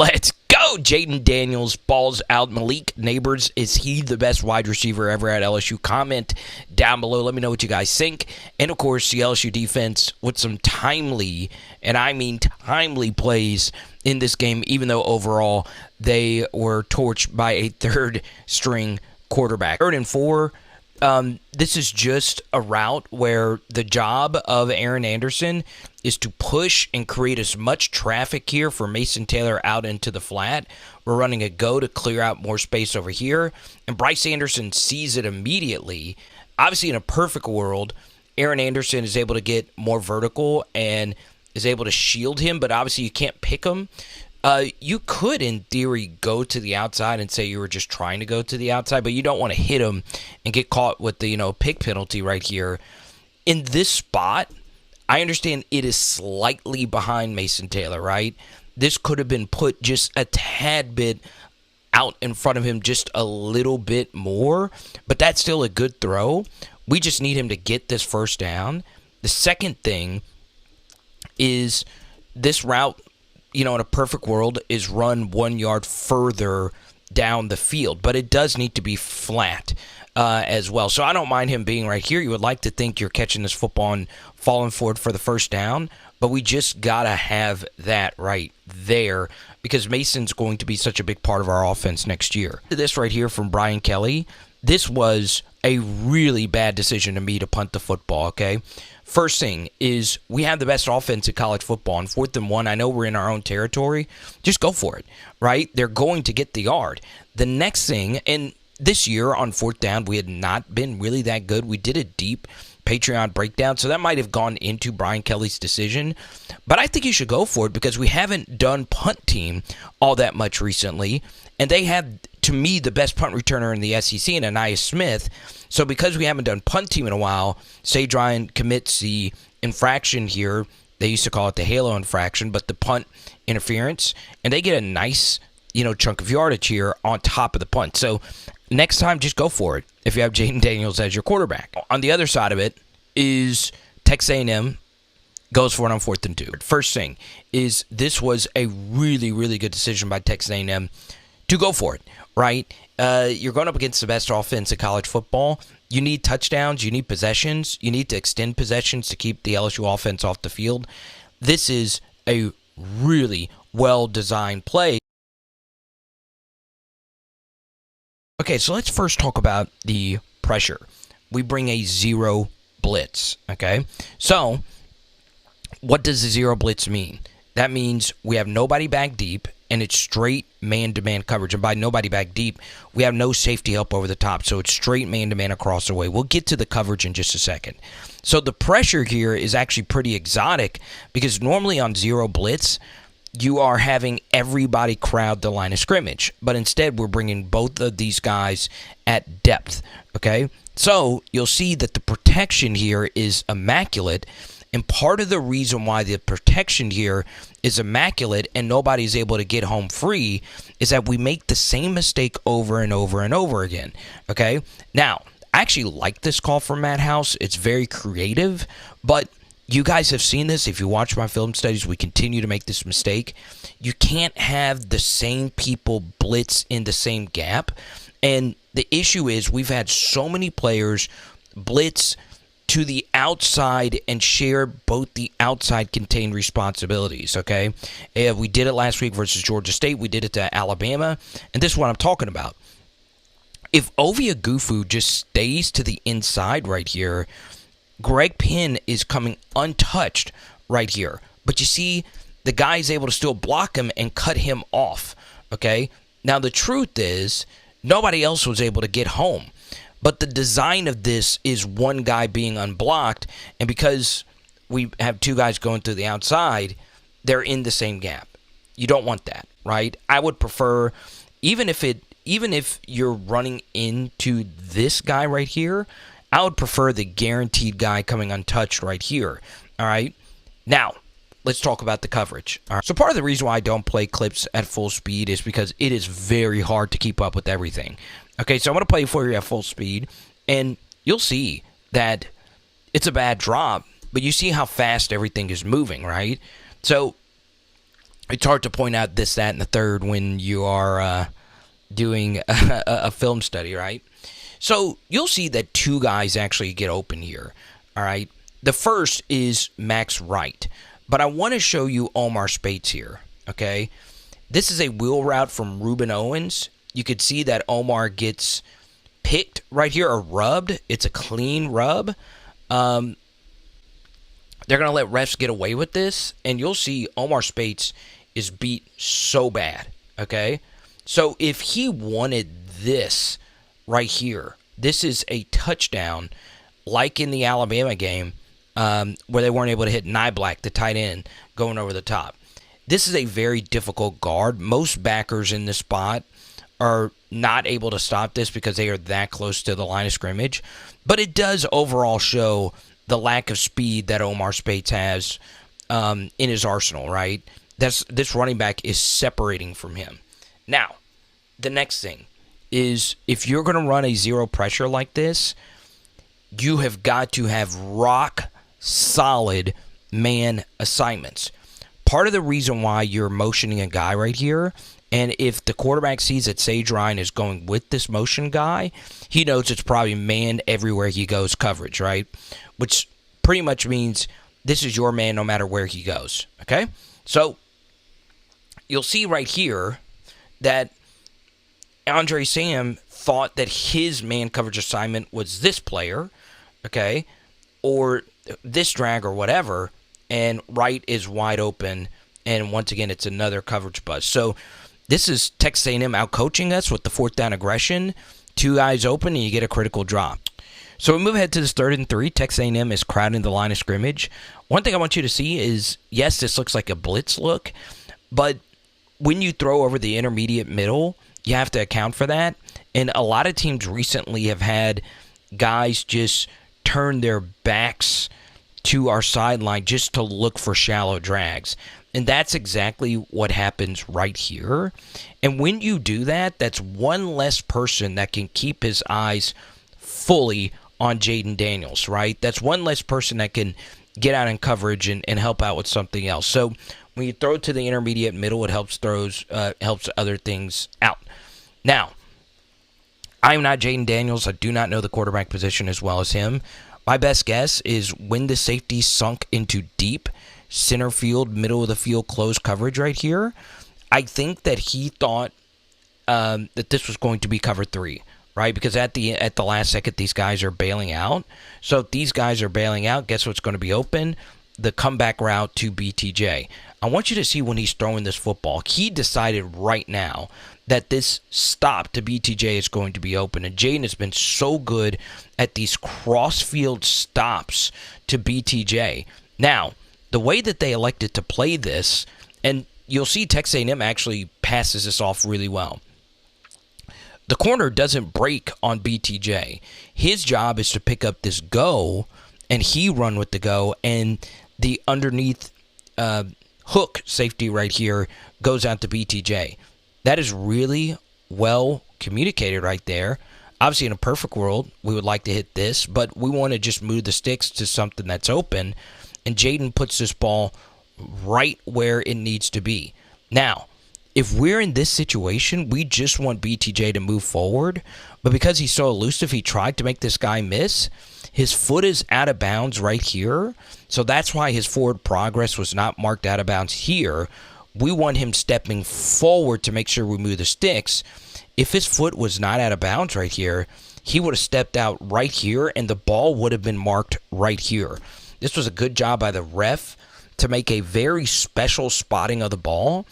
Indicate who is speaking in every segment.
Speaker 1: Let's go! Jayden Daniels balls out. Malik Nabers, is he the best wide receiver ever at LSU? Comment down below. Let me know what you guys think. And, of course, the LSU defense with some timely, and I mean timely plays in this game, even though overall they were torched by a third-string quarterback. 3rd and 4. This is just a route where the job of Aaron Anderson is to push and create as much traffic here for Mason Taylor out into the flat. We're running a go to clear out more space over here, and Bryce Anderson sees it immediately. Obviously, in a perfect world, Aaron Anderson is able to get more vertical and is able to shield him, but obviously you can't pick him. You could, in theory, go to the outside and say you were just trying to go to the outside, but you don't want to hit him and get caught with the, pick penalty right here. In this spot, I understand it is slightly behind Mason Taylor, right? This could have been put just a tad bit out in front of him, just a little bit more, but that's still a good throw. We just need him to get this first down. The second thing is this route, in a perfect world, is run 1 yard further down the field. But it does need to be flat as well. So I don't mind him being right here. You would like to think you're catching this football and falling forward for the first down. But we just got to have that right there because Mason's going to be such a big part of our offense next year. This right here from Brian Kelly. This was a really bad decision to me to punt the football, okay? First thing is we have the best offense in college football. On 4th and 1, I know we're in our own territory. Just go for it, right? They're going to get the yard. The next thing, and this year on 4th down, we had not been really that good. We did a deep Patreon breakdown, so that might have gone into Brian Kelly's decision. But I think you should go for it because we haven't done punt team all that much recently, and they have, to me, the best punt returner in the SEC in Anais Smith. So because we haven't done punt team in a while, Sage Ryan commits the infraction here. They used to call it the halo infraction, but the punt interference, and they get a nice, chunk of yardage here on top of the punt. So next time, just go for it if you have Jayden Daniels as your quarterback. On the other side of it is Texas A&M goes for it on 4th and 2. First thing is this was a really, really good decision by Texas A&M to go for it, right? You're going up against the best offense in college football. You need touchdowns. You need possessions. You need to extend possessions to keep the LSU offense off the field. This is a really well-designed play. Okay, so let's first talk about the pressure. We bring a zero blitz, okay? So what does the zero blitz mean? That means we have nobody back deep, and it's straight man-to-man coverage. And by nobody back deep, we have no safety help over the top, so it's straight man-to-man across the way. We'll get to the coverage in just a second. So the pressure here is actually pretty exotic because normally on zero blitz, you are having everybody crowd the line of scrimmage. But instead, we're bringing both of these guys at depth, okay? So you'll see that the protection here is immaculate. And part of the reason why the protection here is immaculate and nobody's able to get home free is that we make the same mistake over and over and over again, okay? Now, I actually like this call from Matt House. It's very creative, but you guys have seen this. If you watch my film studies, we continue to make this mistake. You can't have the same people blitz in the same gap. And the issue is we've had so many players blitz to the outside and share both the outside contained responsibilities, okay? We did it last week versus Georgia State. We did it to Alabama. And this is what I'm talking about. If Ovie Agufu just stays to the inside right here, Greg Penn is coming untouched right here. But you see, the guy is able to still block him and cut him off, okay? Now, the truth is, nobody else was able to get home. But the design of this is one guy being unblocked, and because we have two guys going through the outside, they're in the same gap. You don't want that, right? I would prefer, even if you're running into this guy right here, I would prefer the guaranteed guy coming untouched right here, all right? Now, let's talk about the coverage. All right. So part of the reason why I don't play clips at full speed is because it is very hard to keep up with everything. Okay, so I'm going to play for you at full speed, and you'll see that it's a bad drop, but you see how fast everything is moving, right? So it's hard to point out this, that, and the third when you are doing a film study, right? So you'll see that two guys actually get open here, all right? The first is Max Wright, but I want to show you Omar Speights here, okay? This is a wheel route from Ruben Owens. You could see that Omar gets picked right here, or rubbed. It's a clean rub. They're going to let refs get away with this, and you'll see Omar Speights is beat so bad, okay? So if he wanted this right here, this is a touchdown, like in the Alabama game, where they weren't able to hit Nyblack, the tight end, going over the top. This is a very difficult guard. Most backers in this spot are not able to stop this because they are that close to the line of scrimmage. But it does overall show the lack of speed that Omar Speights has in his arsenal, right? This running back is separating from him. Now, the next thing is, if you're going to run a zero pressure like this, you have got to have rock solid man assignments. Part of the reason why you're motioning a guy right here, and if the quarterback sees that Sage Ryan is going with this motion guy, he knows it's probably man everywhere he goes coverage, right? Which pretty much means this is your man no matter where he goes, okay? So you'll see right here that Andre Sam thought that his man coverage assignment was this player, okay, or this drag or whatever, and Wright is wide open, and once again, it's another coverage buzz. So this is Texas A&M out-coaching us with the fourth down aggression. Two guys open, and you get a critical drop. So we move ahead to this 3rd and 3. Texas A&M is crowding the line of scrimmage. One thing I want you to see is, yes, this looks like a blitz look, but when you throw over the intermediate middle, you have to account for that. And a lot of teams recently have had guys just turn their backs to our sideline just to look for shallow drags. And that's exactly what happens right here. And when you do that, that's one less person that can keep his eyes fully on Jayden Daniels, right? That's one less person that can get out in coverage and help out with something else. So when you throw it to the intermediate middle, it helps other things out. Now, I'm not Jayden Daniels. I do not know the quarterback position as well as him. My best guess is when the safety sunk into deep center field, middle of the field, close coverage right here, I think that he thought that this was going to be cover 3, right? Because at the last second, these guys are bailing out. So if these guys are bailing out, guess what's going to be open? The comeback route to BTJ. I want you to see when he's throwing this football. He decided right now that this stop to BTJ is going to be open. And Jayden has been so good at these cross-field stops to BTJ. Now, the way that they elected to play this, and you'll see Texas A&M actually passes this off really well. The corner doesn't break on BTJ. His job is to pick up this go, and he run with the go, and the underneath hook safety right here goes out to BTJ. That is really well communicated right there. Obviously, in a perfect world, we would like to hit this, but we want to just move the sticks to something that's open, and Jayden puts this ball right where it needs to be. Now, if we're in this situation, we just want BTJ to move forward, but because he's so elusive, he tried to make this guy miss. His foot is out of bounds right here, so that's why his forward progress was not marked out of bounds here. We want him stepping forward to make sure we move the sticks. If his foot was not out of bounds right here, he would have stepped out right here, and the ball would have been marked right here. This was a good job by the ref to make a very special spotting of the ball,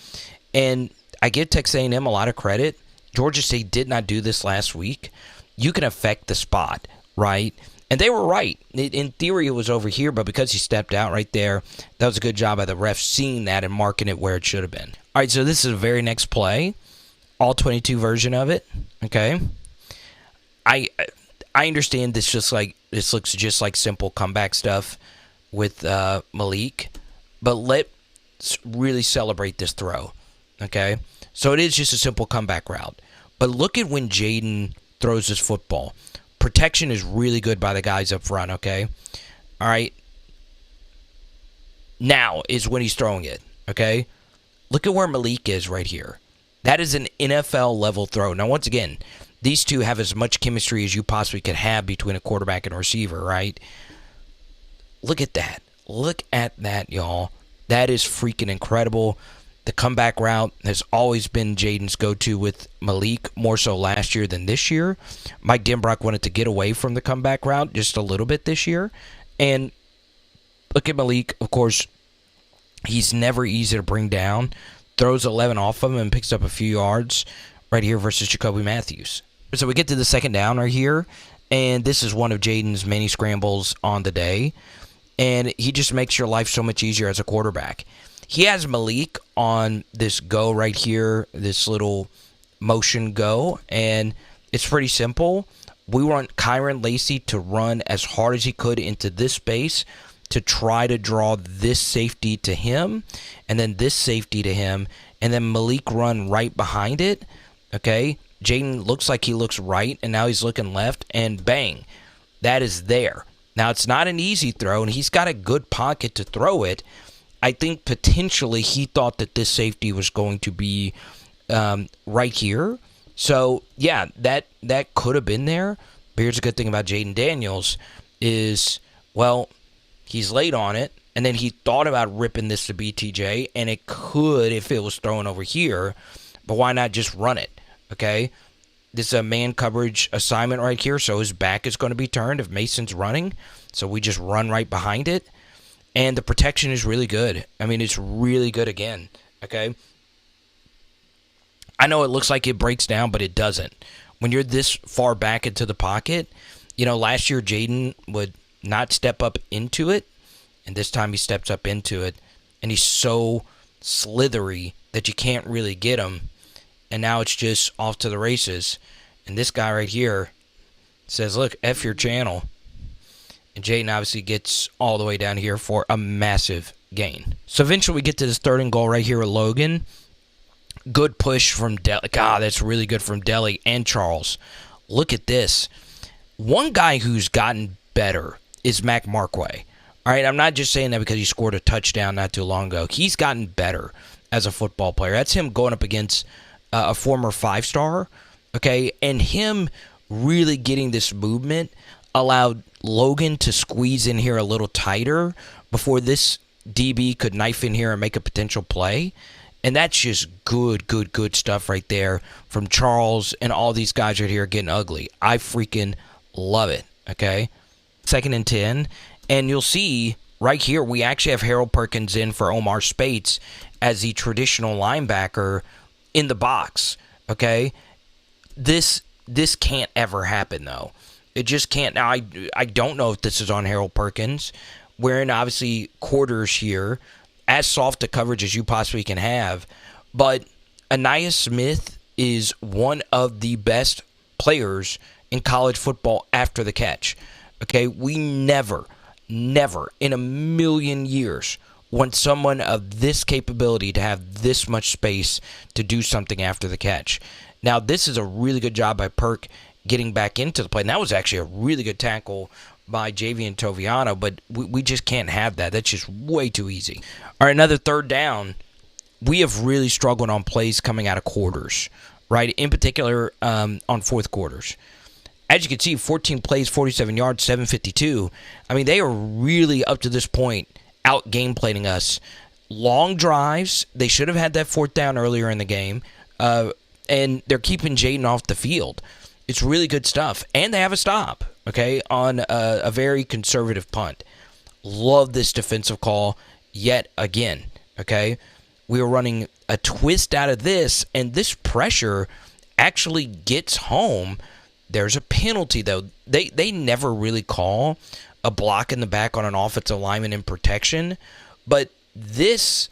Speaker 1: and I give Texas A&M a lot of credit. Georgia State did not do this last week. You can affect the spot, right? And they were right. In theory, it was over here, but because he stepped out right there, that was a good job by the ref seeing that and marking it where it should have been. All right, so this is the very next play, all 22 version of it. Okay, I understand this looks just like simple comeback stuff with Malik, but let's really celebrate this throw. Okay, so it is just a simple comeback route, but look at when Jayden throws this football. Protection is really good by the guys up front, okay? All right. Now is when he's throwing it, okay? look at where Malik is right here. That is an NFL level throw. Now, once again, these two have as much chemistry as you possibly could have between a quarterback and a receiver, right? Look at that. Look at that, y'all. That is freaking incredible. The comeback route has always been Jayden's go-to with Malik, more so last year than this year. Mike Denbrock wanted to get away from the comeback route just a little bit this year. And look at Malik, of course, he's never easy to bring down. Throws 11 off of him and picks up a few yards right here versus Jacoby Matthews. So we get to the second down right here, and this is one of Jayden's many scrambles on the day, and he just makes your life so much easier as a quarterback. He has Malik on this go right here, this little motion go, and it's pretty simple. We want Kyron Lacey to run as hard as he could into this space to try to draw this safety to him, and then this safety to him, and then Malik run right behind it, okay? Jayden looks like he looks right, and now he's looking left, and bang, that is there. Now, it's not an easy throw, and he's got a good pocket to throw it. I think potentially he thought that this safety was going to be right here. So, yeah, that could have been there. But here's a good thing about Jayden Daniels is, well, he's late on it, and then he thought about ripping this to BTJ, and it could if it was thrown over here, but why not just run it? Okay, this is a man coverage assignment right here, so his back is going to be turned if Maason's running. So we just run right behind it, and the protection is really good. I mean, it's really good again, okay? I know it looks like it breaks down, but it doesn't. When you're this far back into the pocket, you know, last year Jayden would not step up into it, and this time he steps up into it, and he's so slithery that you can't really get him. And now it's just off to the races. And this guy right here says, look, F your channel. And Jayden obviously gets all the way down here for a massive gain. So eventually we get to this 3rd and goal right here with Logan. Good push from Deli. God, that's really good from Deli and Charles. Look at this. One guy who's gotten better is Mac Markway. All right, I'm not just saying that because he scored a touchdown not too long ago. He's gotten better as a football player. That's him going up against a former 5-star, okay? And him really getting this movement allowed Logan to squeeze in here a little tighter before this DB could knife in here and make a potential play. And that's just good stuff right there from Charles and all these guys right here getting ugly. I freaking love it, okay? 2nd and 10. And you'll see right here we actually have Harold Perkins in for Omar Spates as the traditional linebacker in the box, okay? This can't ever happen, though. It just can't. Now, I don't know if this is on Harold Perkins. We're in, obviously, quarters here, as soft a coverage as you possibly can have. But Maason Smith is one of the best players in college football after the catch, okay? We never in a million years want someone of this capability to have this much space to do something after the catch. Now, this is a really good job by Perk getting back into the play. And that was actually a really good tackle by Javian Toviano, but we just can't have that. That's just way too easy. All right, another 3rd down. We have really struggled on plays coming out of quarters, right? In particular, on 4th quarters. As you can see, 14 plays, 47 yards, 752. I mean, they are really, up to this point, out game planning us. Long drives. They should have had that 4th down earlier in the game. And they're keeping Jayden off the field. It's really good stuff. And they have a stop, okay, on a very conservative punt. Love this defensive call yet again, okay? We were running a twist out of this, and this pressure actually gets home. There's a penalty, though. They never really call a block in the back on an offensive lineman in protection, but this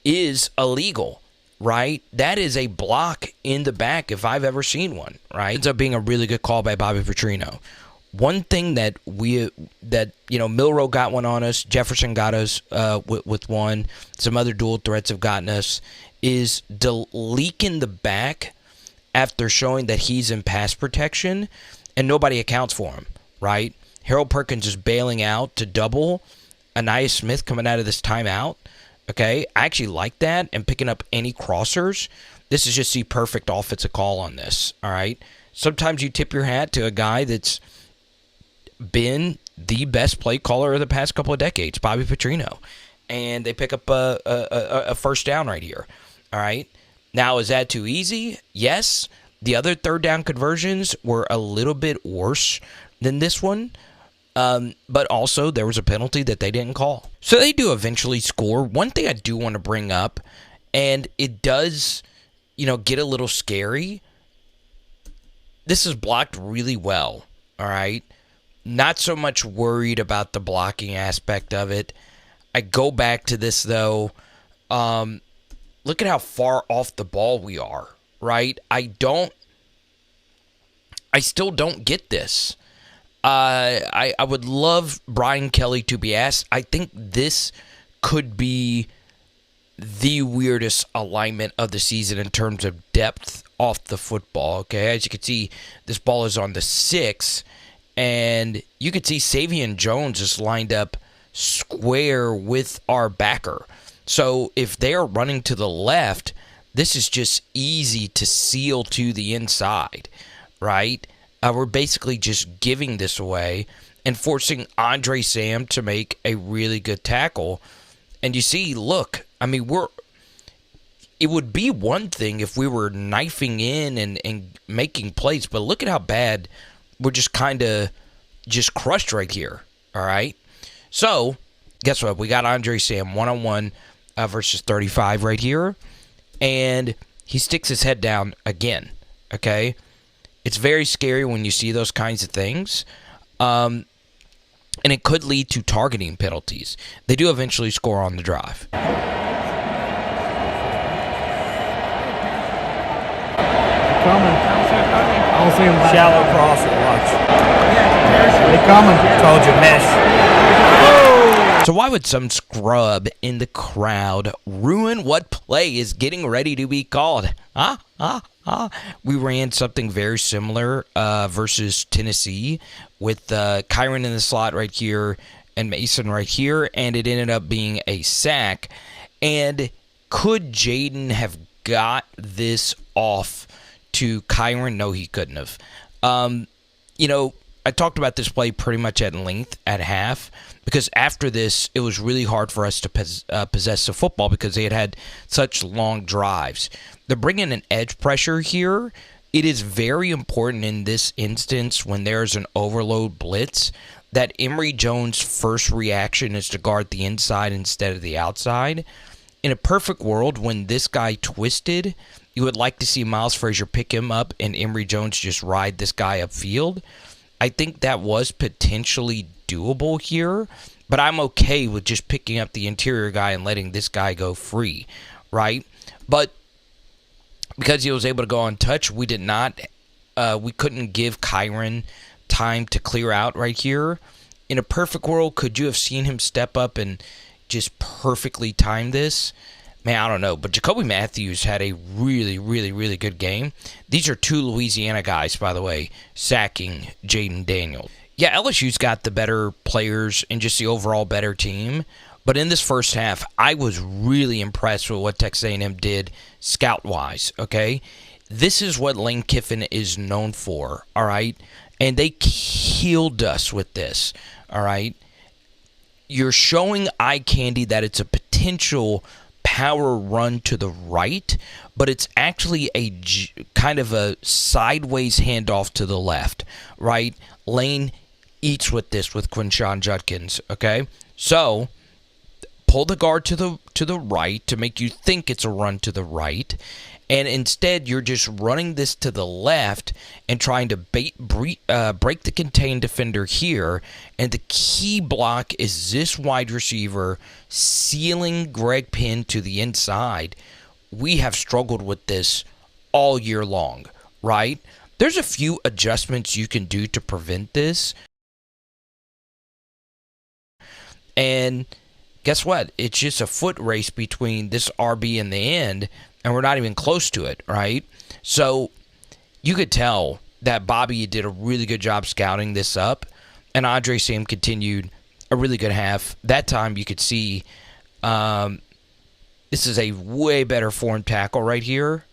Speaker 1: is illegal, right? That is a block in the back if I've ever seen one, right? Ends up being a really good call by Bobby Petrino. One thing that Milroe got one on us, Jefferson got us with one, some other dual threats have gotten us, is leaking the back after showing that he's in pass protection, and nobody accounts for him, right? Harold Perkins is bailing out to double Maason Smith coming out of this timeout, Okay, I actually like that, and picking up any crossers. This is just the perfect offensive call on this. All right, sometimes you tip your hat to a guy that's been the best play caller of the past couple of decades, Bobby Petrino, and they pick up a first down right here. All right, now is that too easy? Yes. The other third down conversions were a little bit worse than this one. But also there was a penalty that they didn't call. So they do eventually score. One thing I do want to bring up, and it does, get a little scary. This is blocked really well, all right? Not so much worried about the blocking aspect of it. I go back to this, though. Look at how far off the ball we are, right? I still don't get this. I would love Brian Kelly to be asked. I think this could be the weirdest alignment of the season in terms of depth off the football. Okay, as you can see, this ball is on the 6, and you can see Savion Jones is lined up square with our backer. So if they are running to the left, this is just easy to seal to the inside, right? We're basically just giving this away and forcing Andre Sam to make a really good tackle. And you see, look, I mean, it would be one thing if we were knifing in and making plays, but look at how bad we're just kind of just crushed right here, all right? So, guess what? We got Andre Sam one-on-one versus 35 right here, and he sticks his head down again, okay? It's very scary when you see those kinds of things, and it could lead to targeting penalties. They do eventually score on the drive.
Speaker 2: They're coming. I don't see them back.
Speaker 3: Shallow cross and watch.
Speaker 2: They coming.
Speaker 3: Told you, mesh.
Speaker 1: So why would some scrub in the crowd ruin what play is getting ready to be called? We ran something very similar versus Tennessee with Kyron in the slot right here and Maason right here, and it ended up being a sack. And could Jayden have got this off to Kyron? No, he couldn't have. I talked about this play pretty much at length at half, because after this, it was really hard for us to possess the football because they had such long drives. They're bringing an edge pressure here. It is very important in this instance when there's an overload blitz that Emory Jones' first reaction is to guard the inside instead of the outside. In a perfect world, when this guy twisted, you would like to see Miles Frazier pick him up and Emory Jones just ride this guy upfield. I think that was potentially doable here, but I'm okay with just picking up the interior guy and letting this guy go free, right? But because he was able to go untouched, we couldn't give Kyron time to clear out right here. In a perfect world, could you have seen him step up and just perfectly time this? Man, I don't know. But Jacoby Matthews had a really, really, really good game. These are two Louisiana guys, by the way, sacking Jayden Daniels. Yeah, LSU's got the better players and just the overall better team. But in this first half, I was really impressed with what Texas A&M did scout-wise, okay? This is what Lane Kiffin is known for, all right? And they killed us with this, all right? You're showing eye candy that it's a potential power run to the right, but it's actually a kind of a sideways handoff to the left, right? Lane eats with this with Quinshon Judkins, okay? So pull the guard to the right to make you think it's a run to the right, and instead you're just running this to the left and trying to break the contained defender here, and the key block is this wide receiver sealing Greg Penn to the inside. We have struggled with this all year long, right? There's a few adjustments you can do to prevent this, and guess what? It's just a foot race between this RB and the end, and we're not even close to it, right? So you could tell that Bobby did a really good job scouting this up, and Andre Sam continued a really good half. That time you could see This is a way better form tackle right here.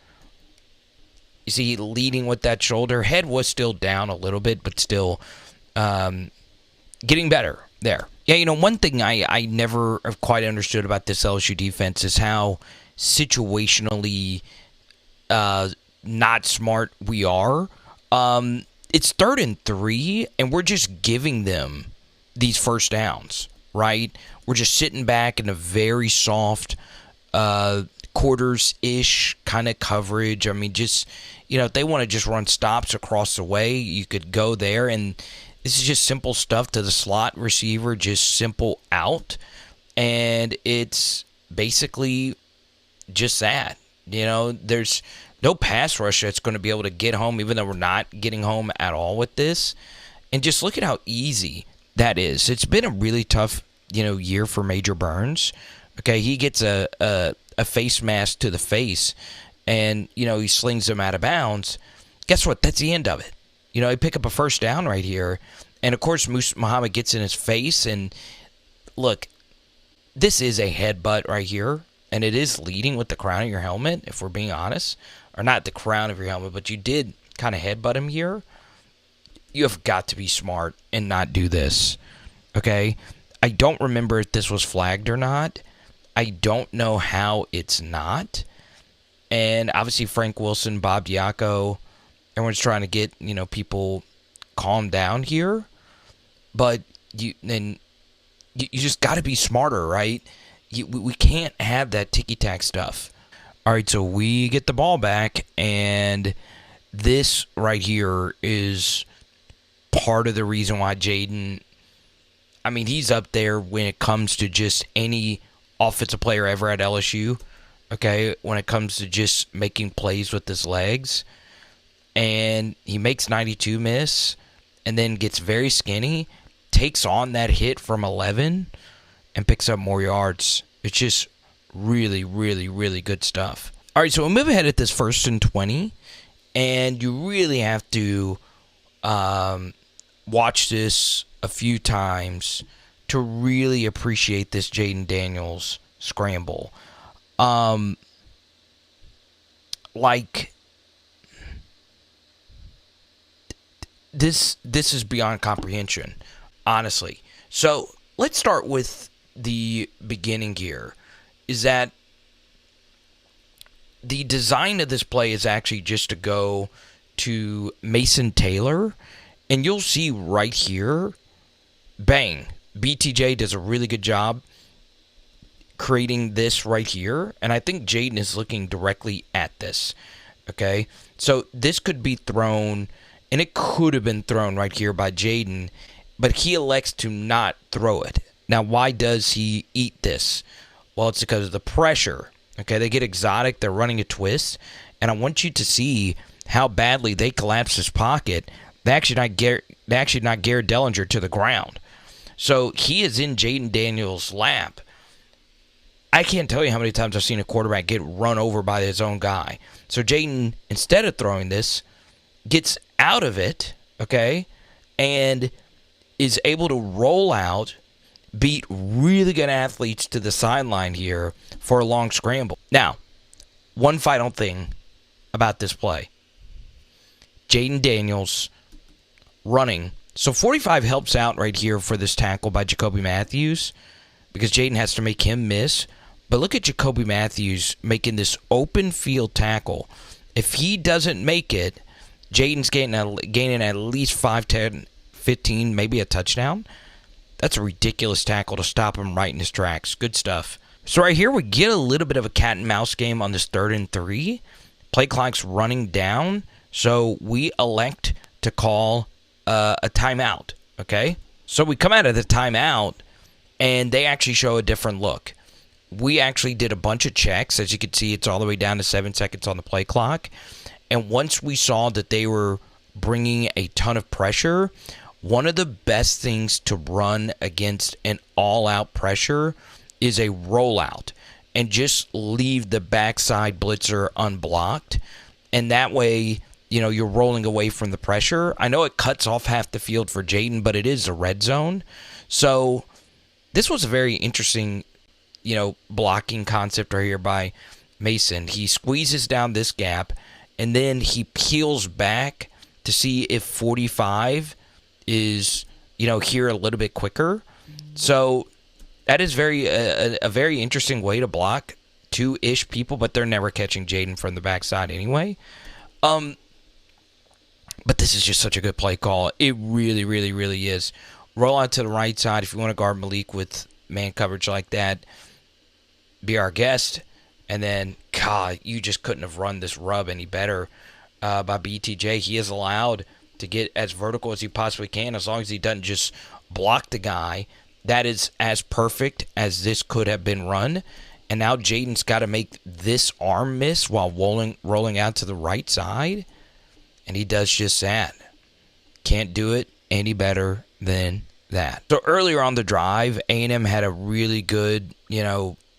Speaker 1: You see, leading with that shoulder. Head was still down a little bit, but still getting better there. Yeah, one thing I never have quite understood about this LSU defense is how situationally not smart we are. It's 3rd and 3, and we're just giving them these first downs, right? We're just sitting back in a very soft quarters-ish kind of coverage. I mean, just, if they want to just run stops across the way, you could go there. And this is just simple stuff to the slot receiver, just simple out. And it's basically just that. There's no pass rush that's going to be able to get home, even though we're not getting home at all with this. And just look at how easy that is. It's been a really tough, year for Major Burns. Okay, he gets a face mask to the face, and, he slings them out of bounds. Guess what? That's the end of it. He pick up a first down right here. And, of course, Muhammad gets in his face. And, look, this is a headbutt right here. And it is leading with the crown of your helmet, if we're being honest. Or not the crown of your helmet, but you did kind of headbutt him here. You have got to be smart and not do this. Okay? I don't remember if this was flagged or not. I don't know how it's not. And obviously Frank Wilson, Bob Diaco, everyone's trying to get, people calm down here. But you just got to be smarter, right? We can't have that ticky-tack stuff. All right, so we get the ball back, and this right here is part of the reason why Jayden, he's up there when it comes to just any offensive player ever at LSU, okay, when it comes to just making plays with his legs. And he makes 92 miss, and then gets very skinny, takes on that hit from 11, and picks up more yards. It's just really, really, really good stuff. All right, so we'll move ahead at this 1st and 20, and you really have to watch this a few times to really appreciate this Jayden Daniels scramble. This is beyond comprehension, honestly. So let's start with the beginning here, is that the design of this play is actually just to go to Mason Taylor, and you'll see right here, bang, BTJ does a really good job creating this right here, and I think Jayden is looking directly at this, okay? So this could be thrown, and it could have been thrown right here by Jayden, but he elects to not throw it. Now, why does he eat this? Well, it's because of the pressure. Okay, they get exotic. They're running a twist. And I want you to see how badly they collapse his pocket. They actually knock Garrett Dellinger to the ground. So he is in Jayden Daniels' lap. I can't tell you how many times I've seen a quarterback get run over by his own guy. So Jayden, instead of throwing this, gets out of it, okay, and is able to roll out, beat really good athletes to the sideline here for a long scramble. Now, one final thing about this play. Jayden Daniels running. So 45 helps out right here for this tackle by Jacoby Matthews because Jayden has to make him miss. But look at Jacoby Matthews making this open field tackle. If he doesn't make it, Jayden's gaining at least 5, 10, 15, maybe a touchdown. That's a ridiculous tackle to stop him right in his tracks. Good stuff. So right here we get a little bit of a cat and mouse game on this 3rd and 3. Play clock's running down, so we elect to call a timeout, okay? So we come out of the timeout, and they actually show a different look. We actually did a bunch of checks. As you can see, it's all the way down to 7 seconds on the play clock. And once we saw that they were bringing a ton of pressure, one of the best things to run against an all-out pressure is a rollout and just leave the backside blitzer unblocked. And that way, you're rolling away from the pressure. I know it cuts off half the field for Jayden, but it is a red zone. So this was a very interesting blocking concept right here by Maason. He squeezes down this gap, and then he peels back to see if 45 is, here a little bit quicker. So that is a very interesting way to block two-ish people, but they're never catching Jayden from the backside anyway. But this is just such a good play call. It really, really, really is. Roll out to the right side if you want to guard Malik with man coverage like that. Be our guest. And then, God, you just couldn't have run this rub any better by BTJ. He is allowed to get as vertical as he possibly can as long as he doesn't just block the guy. That is as perfect as this could have been run. And now Jayden's got to make this arm miss while rolling out to the right side. And he does just that. Can't do it any better than that. So earlier on the drive, A&M had a really good,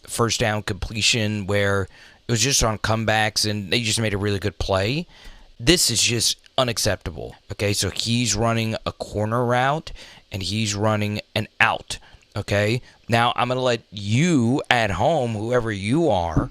Speaker 1: first down completion where it was just on comebacks and they just made a really good play. This is just unacceptable. Okay, so he's running a corner route and he's running an out. Okay, now I'm going to let you at home, whoever you are,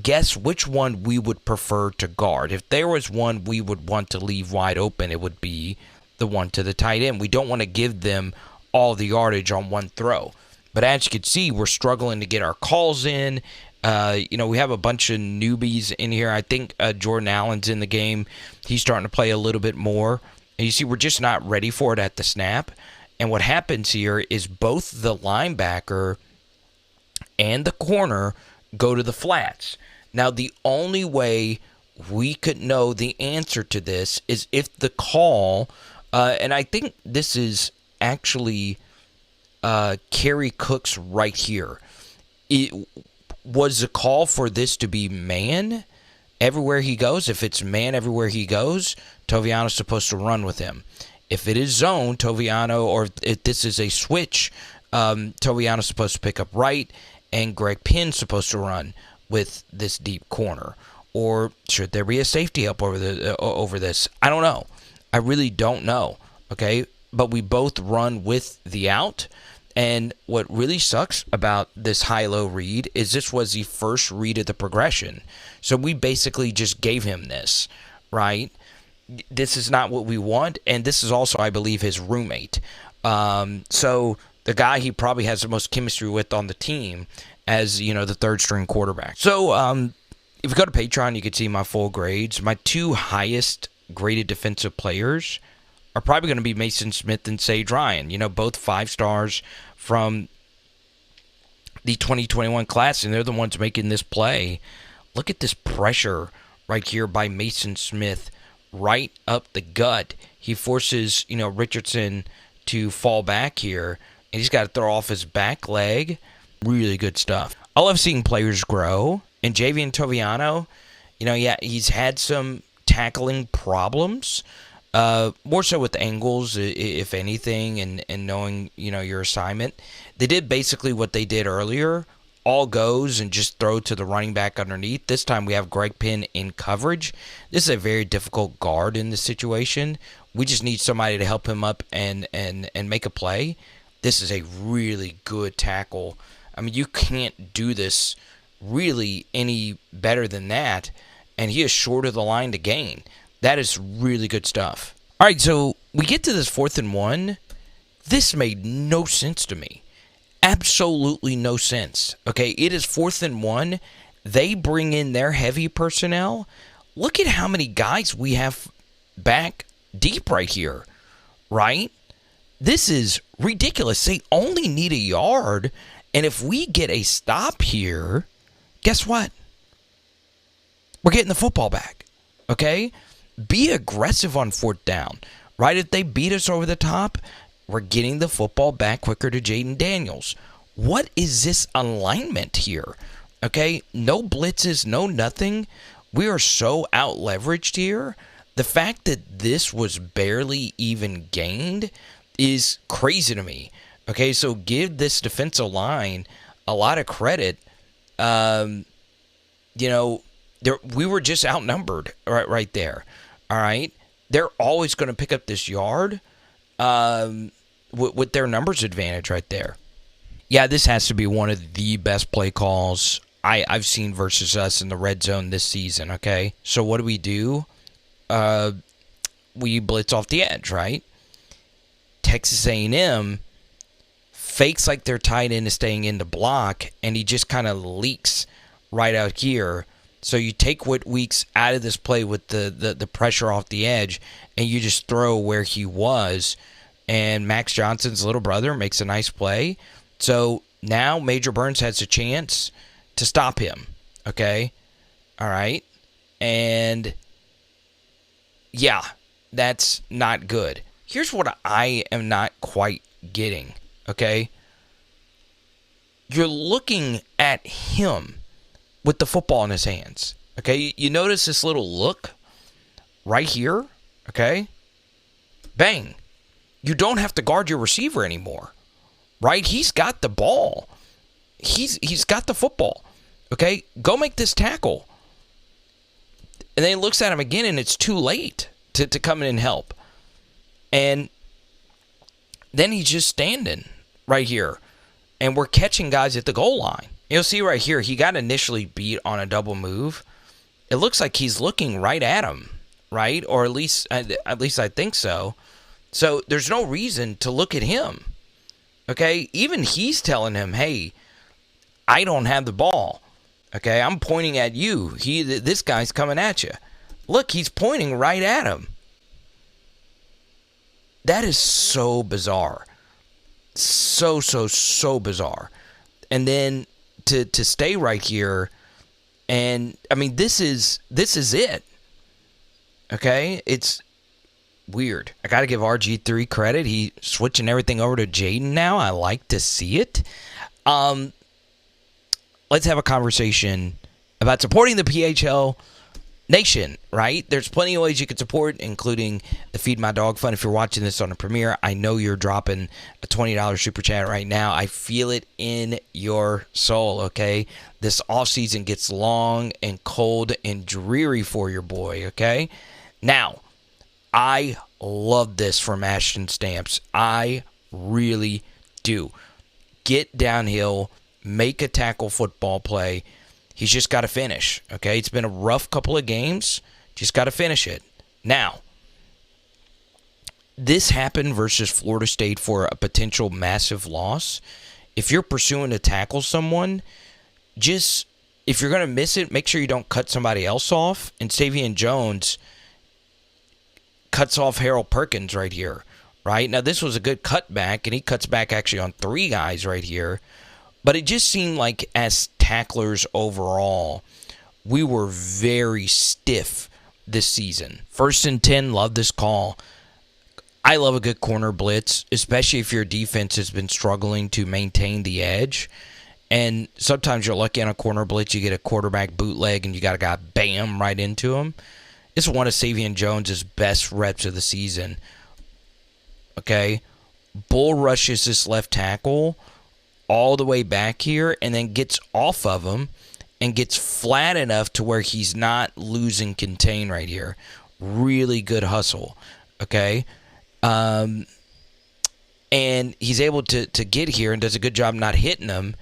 Speaker 1: guess which one we would prefer to guard. If there was one we would want to leave wide open, it would be the one to the tight end. We don't want to give them all the yardage on one throw. But as you can see, we're struggling to get our calls in. We have a bunch of newbies in here. I think Jordan Allen's in the game. He's starting to play a little bit more. And you see, we're just not ready for it at the snap. And what happens here is both the linebacker and the corner go to the flats. Now, the only way we could know the answer to this is if the call, and I think this is actually Kerry Cook's right here. It was the call for this to be man everywhere he goes. If it's man everywhere he goes, Toviano's supposed to run with him. If it is zone, Toviano, or if this is a switch, Toviano's supposed to pick up right, and Greg Pinn's supposed to run with this deep corner. Or should there be a safety up over this? I don't know. I really don't know. Okay, but we both run with the out. And what really sucks about this high-low read is this was the first read of the progression. So we basically just gave him this, right? This is not what we want, and this is also, I believe, his roommate. So the guy he probably has the most chemistry with on the team as, the third-string quarterback. So if you go to Patreon, you can see my full grades. My two highest graded defensive players are probably going to be Maason Smith and Sage Ryan. Both 5 stars from the 2021 class, and they're the ones making this play. Look at this pressure right here by Maason Smith right up the gut. He forces, Richardson to fall back here, and he's got to throw off his back leg. Really good stuff. I love seeing players grow. And Javian Toviano, he's had some tackling problems. More so with angles, if anything, and knowing, your assignment. They did basically what they did earlier. All goes and just throw to the running back underneath. This time we have Greg Penn in coverage. This is a very difficult guard in this situation. We just need somebody to help him up and make a play. This is a really good tackle. I mean, you can't do this really any better than that. And he is short of the line to gain. That is really good stuff. All right, so we get to this 4th and 1. This made no sense to me. Absolutely no sense. Okay, it is 4th and 1. They bring in their heavy personnel. Look at how many guys we have back deep right here, right? This is ridiculous. They only need a yard, and if we get a stop here, guess what? We're getting the football back, okay? Be aggressive on 4th down, right? If they beat us over the top, we're getting the football back quicker to Jayden Daniels. What is this alignment here? Okay, no blitzes, no nothing. We are so out-leveraged here. The fact that this was barely even gained is crazy to me. Okay, so give this defensive line a lot of credit. We were just outnumbered right there. All right, they're always going to pick up this yard with their numbers advantage right there. Yeah, this has to be one of the best play calls I've seen versus us in the red zone this season, okay? So what do? We blitz off the edge, right? Texas A&M fakes like their tight end is staying in the block, and he just kind of leaks right out here. So you take Whit Weeks out of this play with the pressure off the edge, and you just throw where he was, and Max Johnson's little brother makes a nice play. So now Major Burns has a chance to stop him, okay? All right? And, yeah, that's not good. Here's what I am not quite getting, okay? You're looking at him with the football in his hands, okay? You notice this little look right here, okay? Bang. You don't have to guard your receiver anymore, right? He's got the ball. He's got the football, okay? Go make this tackle. And then he looks at him again, and it's too late to come in and help. And then he's just standing right here. And we're catching guys at the goal line. You'll see right here, he got initially beat on a double move. It looks like he's looking right at him, right? Or at least I think so. So there's no reason to look at him, okay? Even he's telling him, hey, I don't have the ball, okay? I'm pointing at you. This guy's coming at you. Look, he's pointing right at him. That is so bizarre. So bizarre. And then to stay right here, and I mean this is it. Okay? It's weird. I gotta give RG3 credit. He's switching everything over to Jayden now. I like to see it. Let's have a conversation about supporting the PHL Nation, right? There's plenty of ways you can support, including the Feed My Dog Fund. If you're watching this on a premiere, I know you're dropping a $20 super chat right now. I feel it in your soul, okay? This offseason gets long and cold and dreary for your boy, okay? Now, I love this from Ashton Stamps. I really do. Get downhill, make a tackle football play. He's just got to finish, okay? It's been a rough couple of games. Just got to finish it. Now, this happened versus Florida State for a potential massive loss. If you're pursuing to tackle someone, if you're going to miss it, make sure you don't cut somebody else off. And Savion Jones cuts off Harold Perkins right here, right? Now, this was a good cutback, and he cuts back actually on 3 guys right here. But it just seemed like as tacklers overall, we were very stiff this season. 1st and 10, love this call. I love a good corner blitz, especially if your defense has been struggling to maintain the edge. And sometimes you're lucky on a corner blitz, you get a quarterback bootleg and you got a guy bam right into him. This is one of Savion Jones' best reps of the season. Okay? Bull rushes this left tackle all the way back here and then gets off of him and gets flat enough to where he's not losing contain right here. Really good hustle, okay? And he's able to get here and does a good job not hitting him.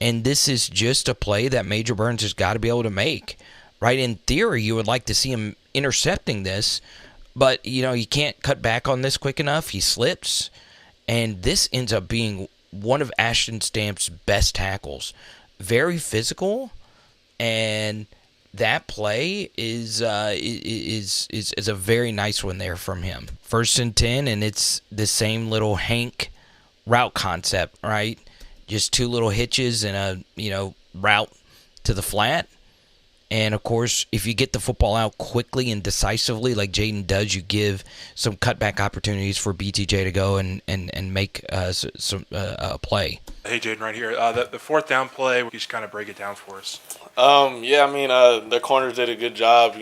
Speaker 1: And this is just a play that Major Burns has got to be able to make, right? In theory, you would like to see him intercepting this, but, you can't cut back on this quick enough. He slips, and this ends up being one of Ashton Stamp's best tackles. Very physical, and that play is a very nice one there from him. 1st and 10, and it's the same little Hank route concept, right? Just 2 little hitches and a route to the flat. And, of course, if you get the football out quickly and decisively like Jayden does, you give some cutback opportunities for BTJ to go and make some play.
Speaker 3: Hey, Jayden, right here. The 4th down play, you just kind of break it down for us.
Speaker 4: The corners did a good job,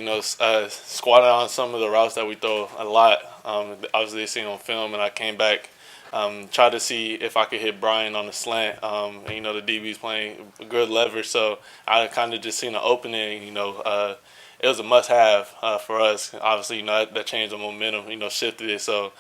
Speaker 4: squatting on some of the routes that we throw a lot. Obviously, they seen on film, and I came back, tried to see if I could hit Brian on the slant. The DB's playing good leverage, so I kind of just seen an opening. It was a must-have for us. Obviously, that changed the momentum, shifted it. So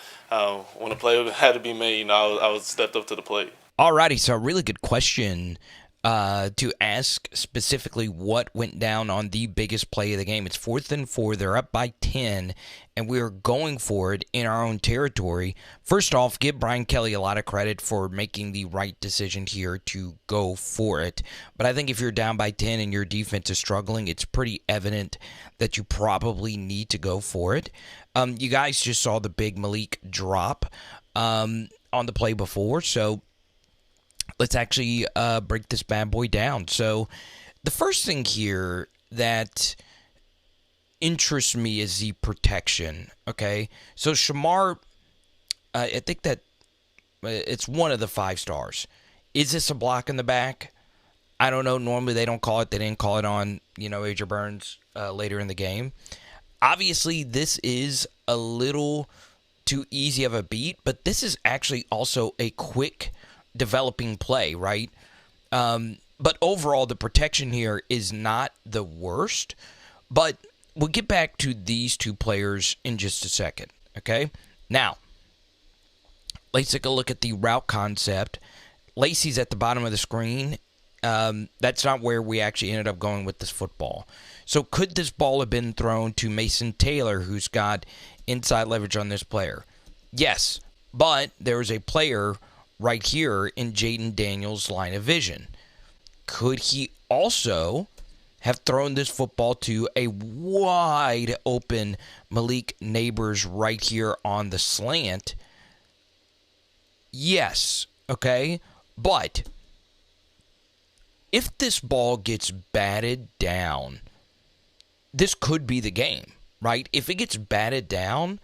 Speaker 4: when the play had to be made, I was stepped up to the plate.
Speaker 1: Alrighty, so a really good question to ask specifically what went down on the biggest play of the game. It's 4th and 4. They're up by 10, and we are going for it in our own territory. First off, give Brian Kelly a lot of credit for making the right decision here to go for it. But I think if you're down by 10 and your defense is struggling, it's pretty evident that you probably need to go for it. You guys just saw the big Malik drop on the play before, so let's actually break this bad boy down. So the first thing here that interests me is the protection, okay? So Shamar, I think that it's one of the 5 stars. Is this a block in the back? I don't know. Normally they don't call it. They didn't call it on, Adrian Burns later in the game. Obviously, this is a little too easy of a beat, but this is actually also a quick developing play, right? But overall, the protection here is not the worst. But we'll get back to these two players in just a second, okay? Now, let's take a look at the route concept. Lacey's at the bottom of the screen. That's not where we actually ended up going with this football. So could this ball have been thrown to Mason Taylor, who's got inside leverage on this player? Yes, but there is a player right here in Jayden Daniels' line of vision. Could he also have thrown this football to a wide open Malik Nabers right here on the slant? Yes, okay? But if this ball gets batted down, this could be the game, right? If it gets batted down,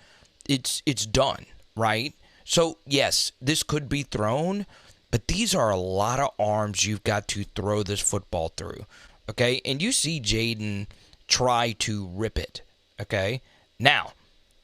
Speaker 1: it's done, right? So, yes, this could be thrown, but these are a lot of arms you've got to throw this football through, okay? And you see Jayden try to rip it, okay? Now,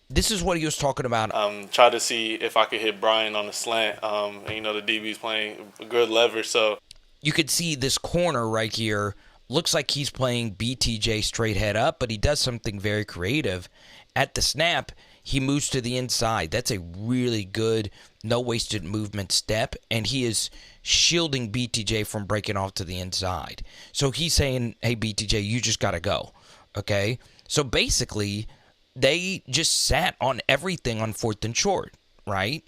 Speaker 1: this is what he was talking about.
Speaker 4: Try to see if I could hit Brian on the slant. And, the DB's playing good leverage, so.
Speaker 1: You could see this corner right here. Looks like he's playing BTJ straight head up, but he does something very creative. At the snap, he moves to the inside. That's a really good, no-wasted movement step, and he is shielding BTJ from breaking off to the inside. So he's saying, hey, BTJ, you just got to go, okay? So basically, they just sat on everything on 4th and short, right?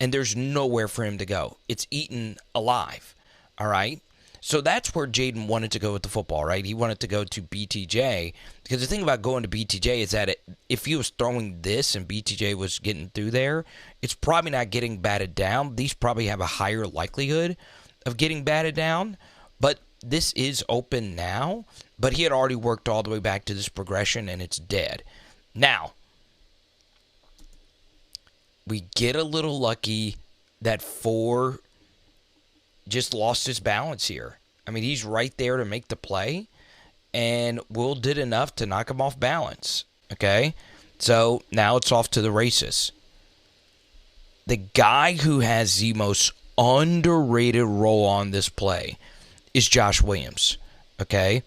Speaker 1: And there's nowhere for him to go. It's eaten alive, all right? So that's where Jayden wanted to go with the football, right? He wanted to go to BTJ because the thing about going to BTJ is that if he was throwing this and BTJ was getting through there, it's probably not getting batted down. These probably have a higher likelihood of getting batted down, but this is open now. But he had already worked all the way back to this progression, and it's dead. Now, we get a little lucky that 4 just lost his balance here. I mean, he's right there to make the play, and Will did enough to knock him off balance, okay? So now it's off to the races. The guy who has the most underrated role on this play is Josh Williams, okay?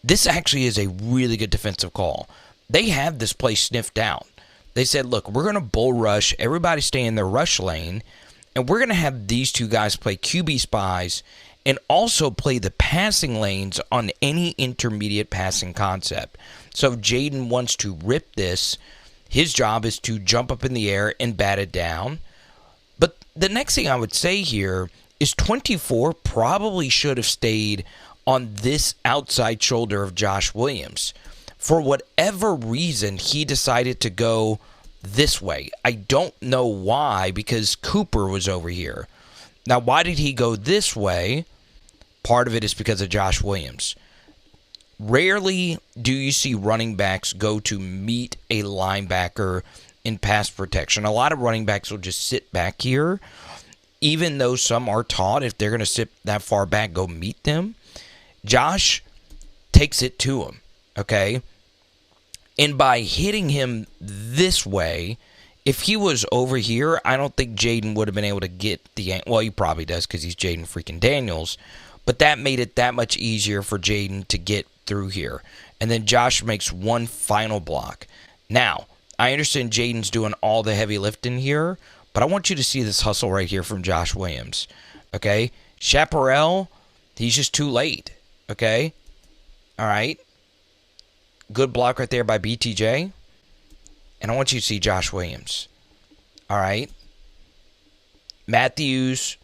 Speaker 1: This actually is a really good defensive call. They have this play sniffed out. They said, look, we're going to bull rush. Everybody stay in their rush lane. And we're going to have these two guys play QB spies and also play the passing lanes on any intermediate passing concept. So if Jayden wants to rip this, his job is to jump up in the air and bat it down. But the next thing I would say here is 24 probably should have stayed on this outside shoulder of Josh Williams. For whatever reason, he decided to go this way. I don't know why, because Cooper was over here. Now, why did he go this way? Part of it is because of Josh Williams. Rarely do you see running backs go to meet a linebacker in pass protection. A lot of running backs will just sit back here, even though some are taught if they're going to sit that far back, go meet them. Josh takes it to him, okay? And by hitting him this way, if he was over here, I don't think Jayden would have been able to get the... Well, he probably does because he's Jayden freaking Daniels. But that made it that much easier for Jayden to get through here. And then Josh makes one final block. Now, I understand Jayden's doing all the heavy lifting here, but I want you to see this hustle right here from Josh Williams. Okay? Chaparral, he's just too late. Okay? All right? Good block right there by BTJ. And I want you to see Josh Williams. All right? Matthews,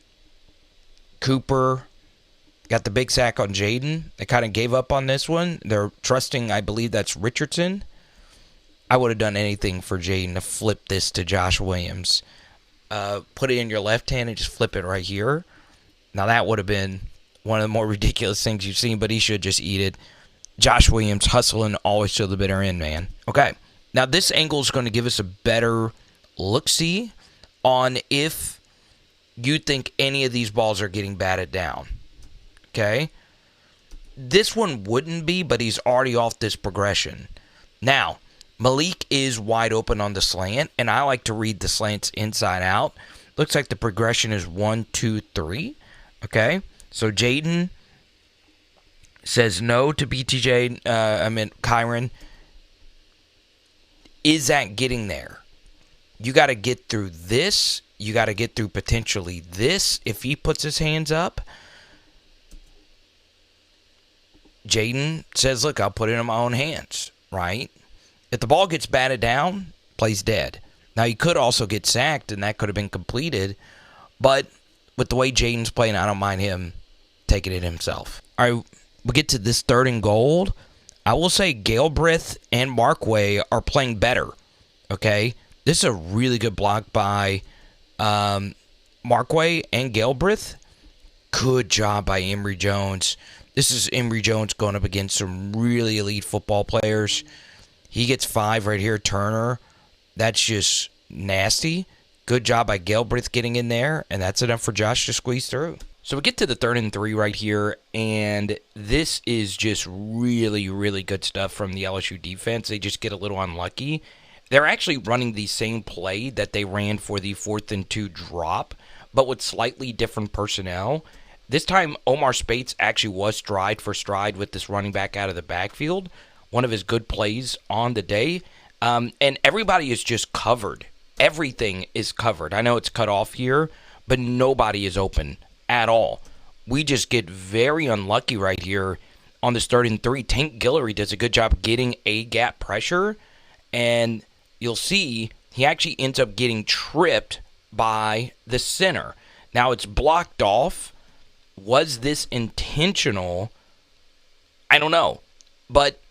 Speaker 1: Cooper, got the big sack on Jayden. They kind of gave up on this one. They're trusting, I believe that's Richardson. I would have done anything for Jayden to flip this to Josh Williams. Put it in your left hand and just flip it right here. Now that would have been one of the more ridiculous things you've seen, but he should just eat it. Josh Williams hustling always to the bitter end, man. Okay, now this angle is going to give us a better look-see on if you think any of these balls are getting batted down. Okay? This one wouldn't be, but he's already off this progression. Now, Malik is wide open on the slant, and I like to read the slants inside out. Looks like the progression is 1, 2, 3. Okay? So Jayden says no to BTJ, Kyron. Is that getting there? You got to get through this. You got to get through potentially this if he puts his hands up. Jayden says, look, I'll put it in my own hands, right? If the ball gets batted down, play's dead. Now, he could also get sacked, and that could have been completed. But with the way Jayden's playing, I don't mind him taking it himself. All right, we get to this 3rd and goal. I will say Galbraith and Markway are playing better, okay? This is a really good block by Markway and Galbraith. Good job by Emory Jones. This is Emory Jones going up against some really elite football players. He gets 5 right here, Turner. That's just nasty. Good job by Galbraith getting in there, and that's enough for Josh to squeeze through. So we get to the 3rd and 3 right here, and this is just really, really good stuff from the LSU defense. They just get a little unlucky. They're actually running the same play that they ran for the 4th and 2 drop, but with slightly different personnel. This time, Omar Spates actually was stride for stride with this running back out of the backfield. One of his good plays on the day. And everybody is just covered. Everything is covered. I know it's cut off here, but nobody is open at all. We just get very unlucky right here on this 3rd and 3. Tank Guillory does a good job getting a gap pressure, and you'll see he actually ends up getting tripped by the center. Now it's blocked off. Was this intentional? I don't know. But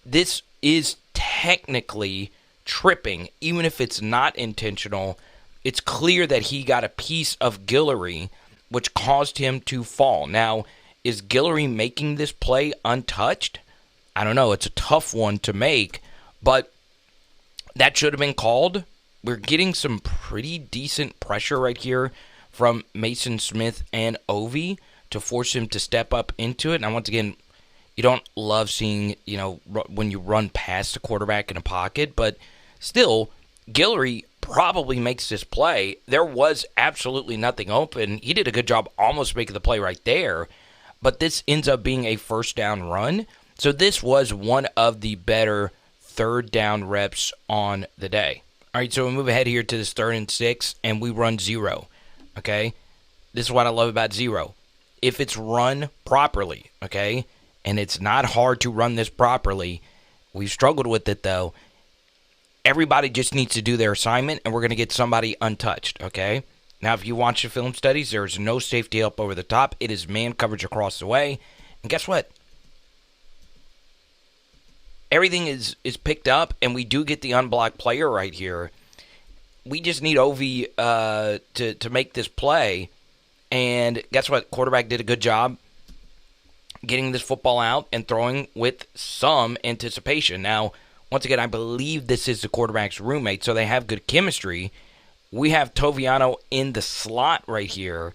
Speaker 1: this is technically tripping. Even if it's not intentional, it's clear that he got a piece of Guillory, which caused him to fall. Now, is Guillory making this play untouched? I don't know. It's a tough one to make, but that should have been called. We're getting some pretty decent pressure right here from Maason Smith and Ovi to force him to step up into it. And once again, you don't love seeing, when you run past the quarterback in a pocket, but still, Guillory probably makes this play. There was absolutely nothing open. He did a good job almost making the play right there, but this ends up being a 1st down run. So this was one of the better 3rd down reps on the day. All right, so we move ahead here to this 3rd and 6, and we run 0, okay? This is what I love about 0. If it's run properly, okay, and it's not hard to run this properly, we've struggled with it, though. Everybody just needs to do their assignment, and we're going to get somebody untouched, okay? Now, if you watch the film studies, there's no safety up over the top. It is man coverage across the way. And guess what? Everything is picked up, and we do get the unblocked player right here. We just need Ovi to make this play. And guess what? Quarterback did a good job getting this football out and throwing with some anticipation. Now, once again, I believe this is the quarterback's roommate, so they have good chemistry. We have Toviano in the slot right here,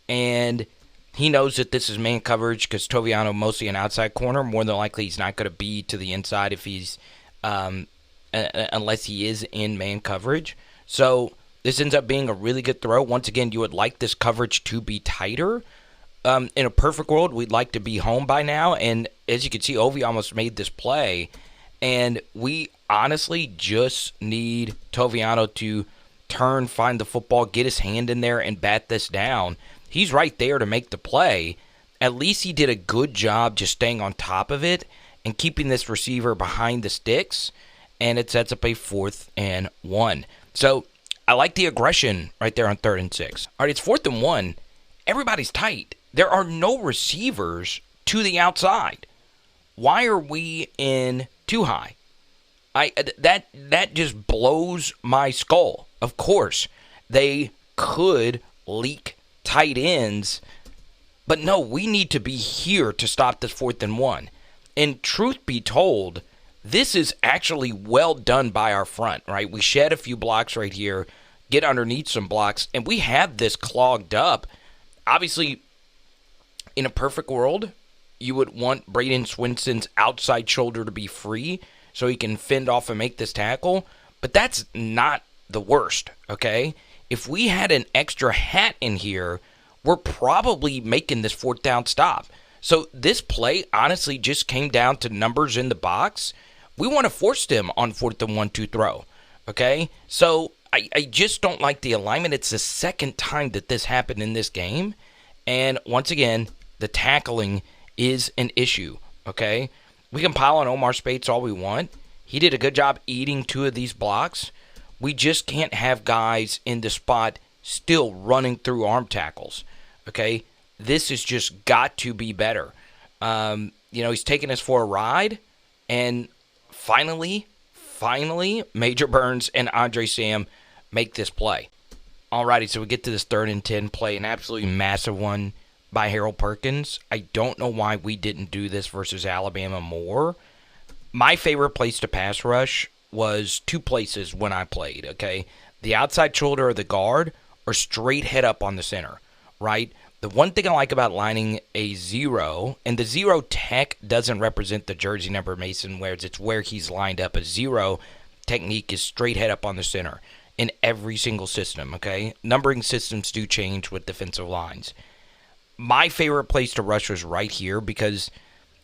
Speaker 1: and he knows that this is man coverage because Toviano mostly an outside corner. More than likely, he's not going to be to the inside if he's unless he is in man coverage. So this ends up being a really good throw. Once again, you would like this coverage to be tighter. In a perfect world, we'd like to be home by now, and as you can see, Ovi almost made this play. And we honestly just need Toviano to turn, find the football, get his hand in there, and bat this down. He's right there to make the play. At least he did a good job just staying on top of it and keeping this receiver behind the sticks, and it sets up a 4th and 1. So I like the aggression right there on 3rd and 6. All right, it's 4th and 1. Everybody's tight. There are no receivers to the outside. Why are we in too high? That just blows my skull. Of course, they could leak tight ends, but no, we need to be here to stop this 4th and 1. And truth be told, this is actually well done by our front, right? We shed a few blocks right here, get underneath some blocks, and we have this clogged up. Obviously, in a perfect world, you would want Braden Swinson's outside shoulder to be free so he can fend off and make this tackle, but that's not the worst, okay? If we had an extra hat in here, we're probably making this 4th down stop. So this play honestly just came down to numbers in the box. We want to force them on 4th and 1 to throw, okay? So I just don't like the alignment. It's the second time that this happened in this game. And once again, the tackling is an issue, okay? We can pile on Omar Speights all we want. He did a good job eating 2 of these blocks. We just can't have guys in the spot still running through arm tackles, okay? This has just got to be better. He's taking us for a ride, and finally, Major Burns and Andre Sam make this play. Alrighty, so we get to this 3rd and 10 play, an absolutely massive one by Harold Perkins. I don't know why we didn't do this versus Alabama more. My favorite place to pass rush was 2 places when I played, okay? The outside shoulder of the guard or straight head up on the center, right? The one thing I like about lining a 0, and the 0 tech doesn't represent the jersey number Mason wears, it's where he's lined up. A 0 technique is straight head up on the center in every single system, okay? Numbering systems do change with defensive lines. My favorite place to rush was right here because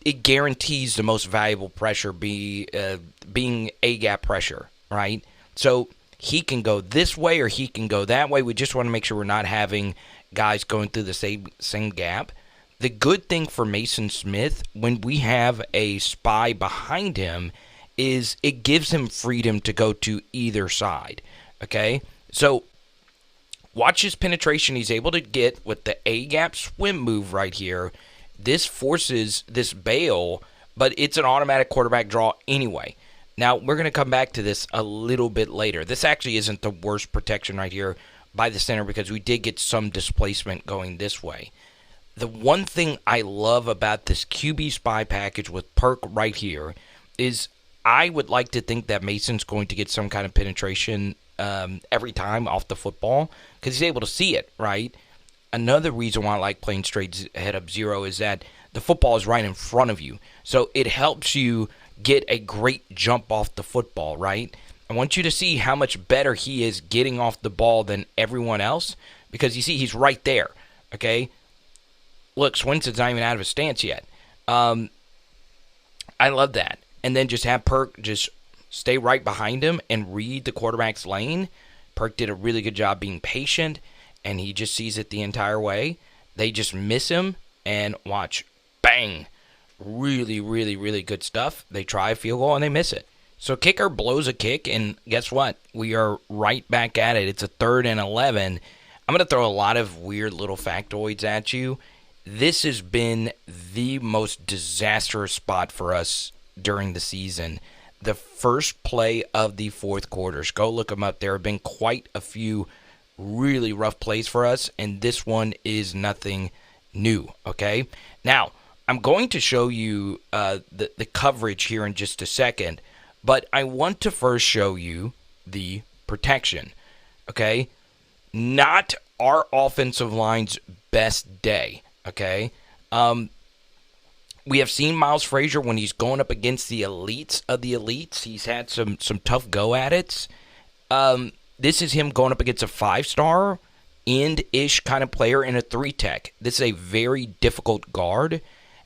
Speaker 1: it guarantees the most valuable pressure being A-gap pressure, right? So he can go this way or he can go that way. We just want to make sure we're not having guys going through the same gap. The good thing for Maason Smith, when we have a spy behind him, is it gives him freedom to go to either side, okay? So watch his penetration he's able to get with the A-gap swim move right here. This forces this bail, but it's an automatic quarterback draw anyway. Now, we're going to come back to this a little bit later. This actually isn't the worst protection right here by the center because we did get some displacement going this way. The one thing I love about this QB spy package with Perk right here is I would like to think that Mason's going to get some kind of penetration every time off the football because he's able to see it, right? Another reason why I like playing straight head up 0 is that the football is right in front of you. So it helps you get a great jump off the football, right? I want you to see how much better he is getting off the ball than everyone else because you see he's right there, okay? Look, Swinson's not even out of his stance yet. I love that. And then just have Perk just stay right behind him and read the quarterback's lane. Perk did a really good job being patient, and he just sees it the entire way. They just miss him, and watch, bang. Really, really, really good stuff. They try a field goal, and they miss it. So kicker blows a kick, and guess what? We are right back at it. It's a 3rd and 11. I'm going to throw a lot of weird little factoids at you. This has been the most disastrous spot for us during the season. The first play of the 4th quarters. Go look them up. There have been quite a few really rough plays for us, and this one is nothing new, okay? Now, I'm going to show you the coverage here in just a second, but I want to first show you the protection, okay? Not our offensive line's best day, okay? We have seen Miles Frazier when he's going up against the elites of the elites. He's had some tough go at it. This is him going up against a 5-star, end-ish kind of player in a 3-tech. This is a very difficult guard.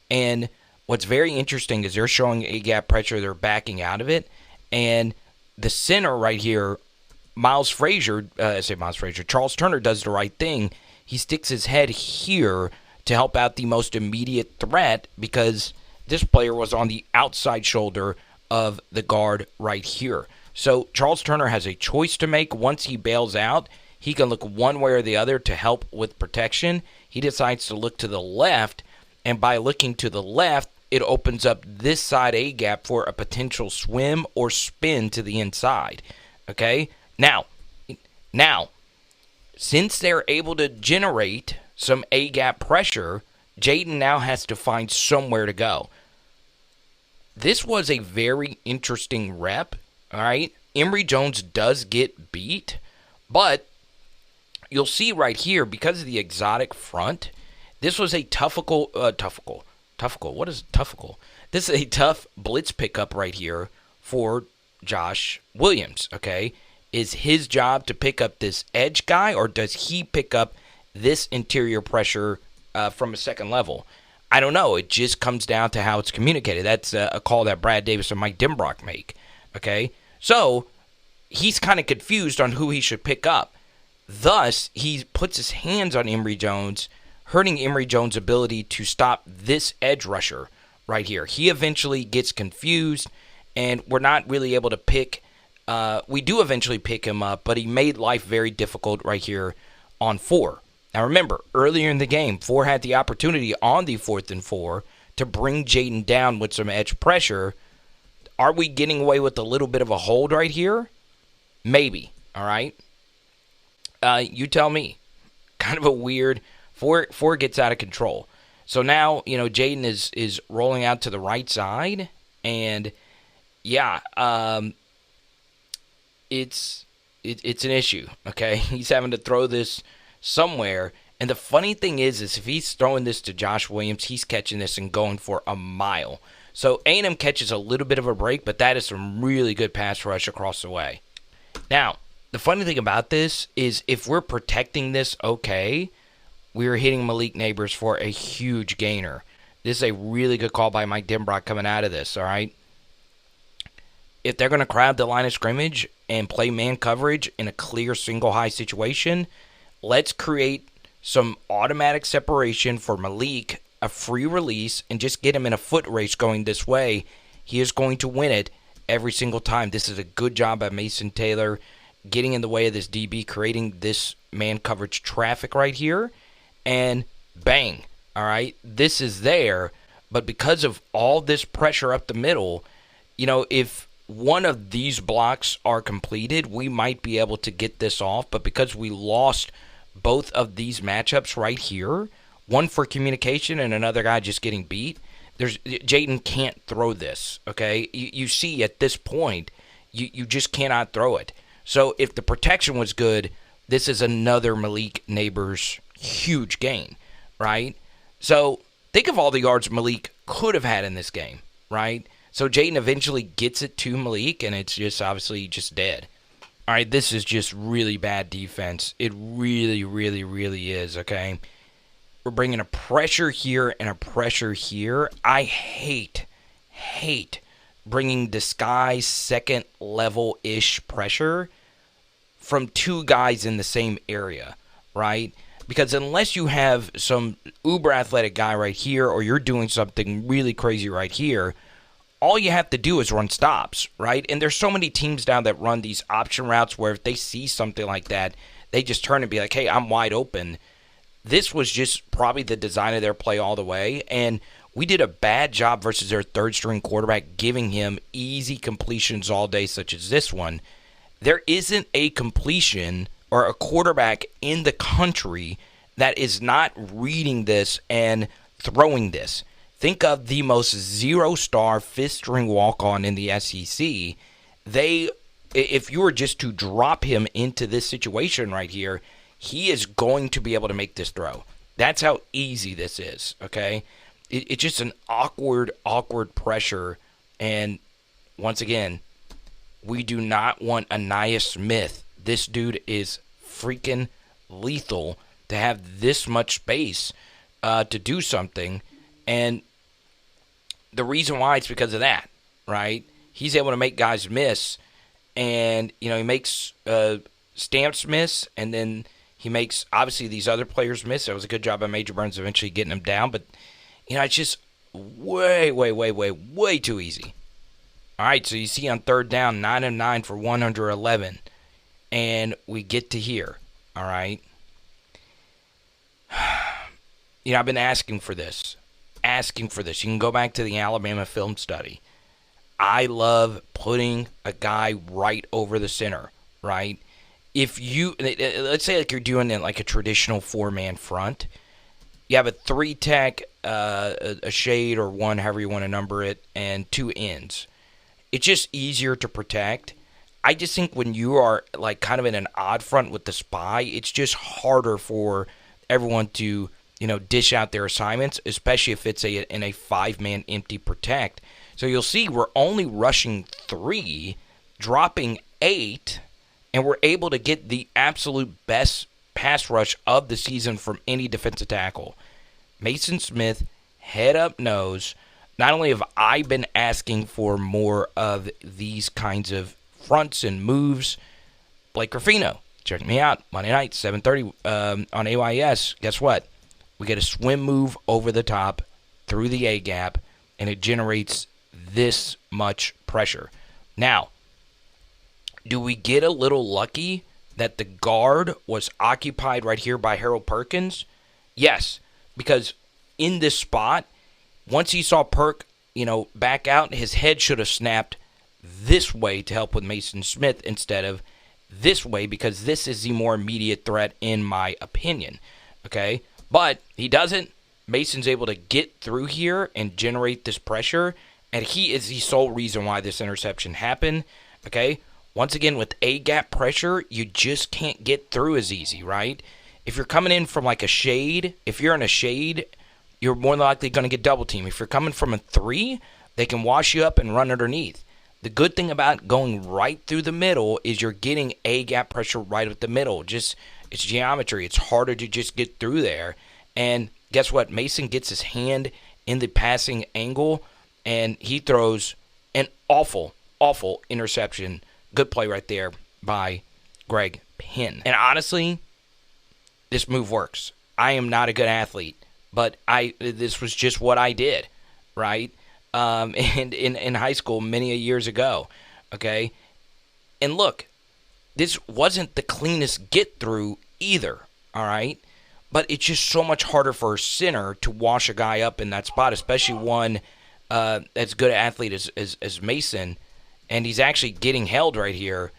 Speaker 1: And what's very interesting is they're showing A-gap pressure. They're backing out of it. And the center right here, Charles Turner does the right thing. he sticks his head here to help out the most immediate threat because this player was on the outside shoulder of the guard right here. So Charles Turner has a choice to make. Once he bails out, he can look one way or the other to help with protection. He decides to look to the left, and by looking to the left, it opens up this side A gap for a potential swim or spin to the inside. Okay? Now, since they're able to generate some A gap pressure, Jayden now has to find somewhere to go. This was a very interesting rep. All right? Emory Jones does get beat, but you'll see right here, because of the exotic front, this was a Tuffical. What is Tuffical? This is a tough blitz pickup right here for Josh Williams, okay? Is his job to pick up this edge guy, or does he pick up this interior pressure from a second level? I don't know. It just comes down to how it's communicated. That's a call that Brad Davis and Mike Denbrock make, okay? So he's kind of confused on who he should pick up. Thus, he puts his hands on Emory Jones, hurting Emory Jones' ability to stop this edge rusher right here. He eventually gets confused, and we're not really able to pick. We do eventually pick him up, but he made life very difficult right here on 4. Now remember, earlier in the game, 4 had the opportunity on the 4th and 4 to bring Jayden down with some edge pressure. Are we getting away with a little bit of a hold right here? Maybe, all right? You tell me. Kind of a weird. 4 gets out of control. So now, Jayden is rolling out to the right side, and it's an issue. Okay, he's having to throw this somewhere, and the funny thing is if he's throwing this to Josh Williams, he's catching this and going for a mile. So A&M catches a little bit of a break, but that is some really good pass rush across the way. Now, the funny thing about this is if we're protecting this okay, we're hitting Malik Nabers for a huge gainer. This is a really good call by Mike Denbrock coming out of this, all right? If they're going to crowd the line of scrimmage and play man coverage in a clear single high situation, let's create some automatic separation for Malik, a free release, and just get him in a foot race going this way. He is going to win it every single time. This is a good job by Mason Taylor getting in the way of this DB, creating this man coverage traffic right here, and bang, all right? This is there, but because of all this pressure up the middle, if one of these blocks are completed, we might be able to get this off, but because we lost both of these matchups right here, one for communication and another guy just getting beat, Jayden can't throw this, okay? You see at this point, you just cannot throw it. So if the protection was good, this is another Malik Nabers huge gain, right? So think of all the yards Malik could have had in this game, right? So Jayden eventually gets it to Malik, and it's just obviously just dead. All right, this is just really bad defense. It really, really, really is, okay? We're bringing a pressure here and a pressure here. I hate bringing disguise second level-ish pressure from 2 guys in the same area, right? Because unless you have some uber athletic guy right here or you're doing something really crazy right here, all you have to do is run stops, right? And there's so many teams now that run these option routes where if they see something like that, they just turn and be like, hey, I'm wide open. This was just probably the design of their play all the way, and we did a bad job versus their third-string quarterback giving him easy completions all day, such as this one. There isn't a completion or a quarterback in the country that is not reading this and throwing this. Think of the most zero-star fifth-string walk-on in the SEC. If you were just to drop him into this situation right here, he is going to be able to make this throw. That's how easy this is, okay? It's just an awkward pressure. And once again, we do not want Aniyah Smith. This dude is freaking lethal to have this much space to do something. And the reason why is because of that, right? He's able to make guys miss. And, he makes Stamps miss, and then He makes, obviously, these other players miss. That was a good job by Major Burns eventually getting him down. But, it's just way, way, way, way, way too easy. All right, so you see on third down, 9 of 9 for 111. And we get to here, all right? I've been asking for this. You can go back to the Alabama film study. I love putting a guy right over the center, right? If you, let's say like you're doing it like a traditional 4-man front, you have a 3-tech, a shade or one, however you want to number it, and 2 ends. It's just easier to protect. I just think when you are like kind of in an odd front with the spy, it's just harder for everyone to, dish out their assignments, especially if it's in a 5-man empty protect. So you'll see we're only rushing 3, dropping 8, and we're able to get the absolute best pass rush of the season from any defensive tackle. Maason Smith, head up nose. Not only have I been asking for more of these kinds of fronts and moves, Blake Ruffino, check me out, Monday night, 7:30 on AYS. Guess what? We get a swim move over the top through the A-gap, and it generates this much pressure. Now, do we get a little lucky that the guard was occupied right here by Harold Perkins? Yes, because in this spot, once he saw Perk, back out, his head should have snapped this way to help with Maason Smith instead of this way, because this is the more immediate threat in my opinion. Okay? But he doesn't. Mason's able to get through here and generate this pressure, and he is the sole reason why this interception happened. Okay? Once again, with A-gap pressure, you just can't get through as easy, right? If you're coming in from like a shade, if you're in a shade, you're more likely going to get double team. If you're coming from a 3, they can wash you up and run underneath. The good thing about going right through the middle is you're getting A-gap pressure right at the middle. It's geometry. It's harder to just get through there. And guess what? Maason gets his hand in the passing angle, and he throws an awful, awful interception. Good play right there by Greg Penn. And honestly, this move works. I am not a good athlete, but this was just what I did, right? And in high school many years ago, okay? And look, this wasn't the cleanest get-through either, all right? But it's just so much harder for a center to wash a guy up in that spot, especially one as good an athlete as Maason. And he's actually getting held right here,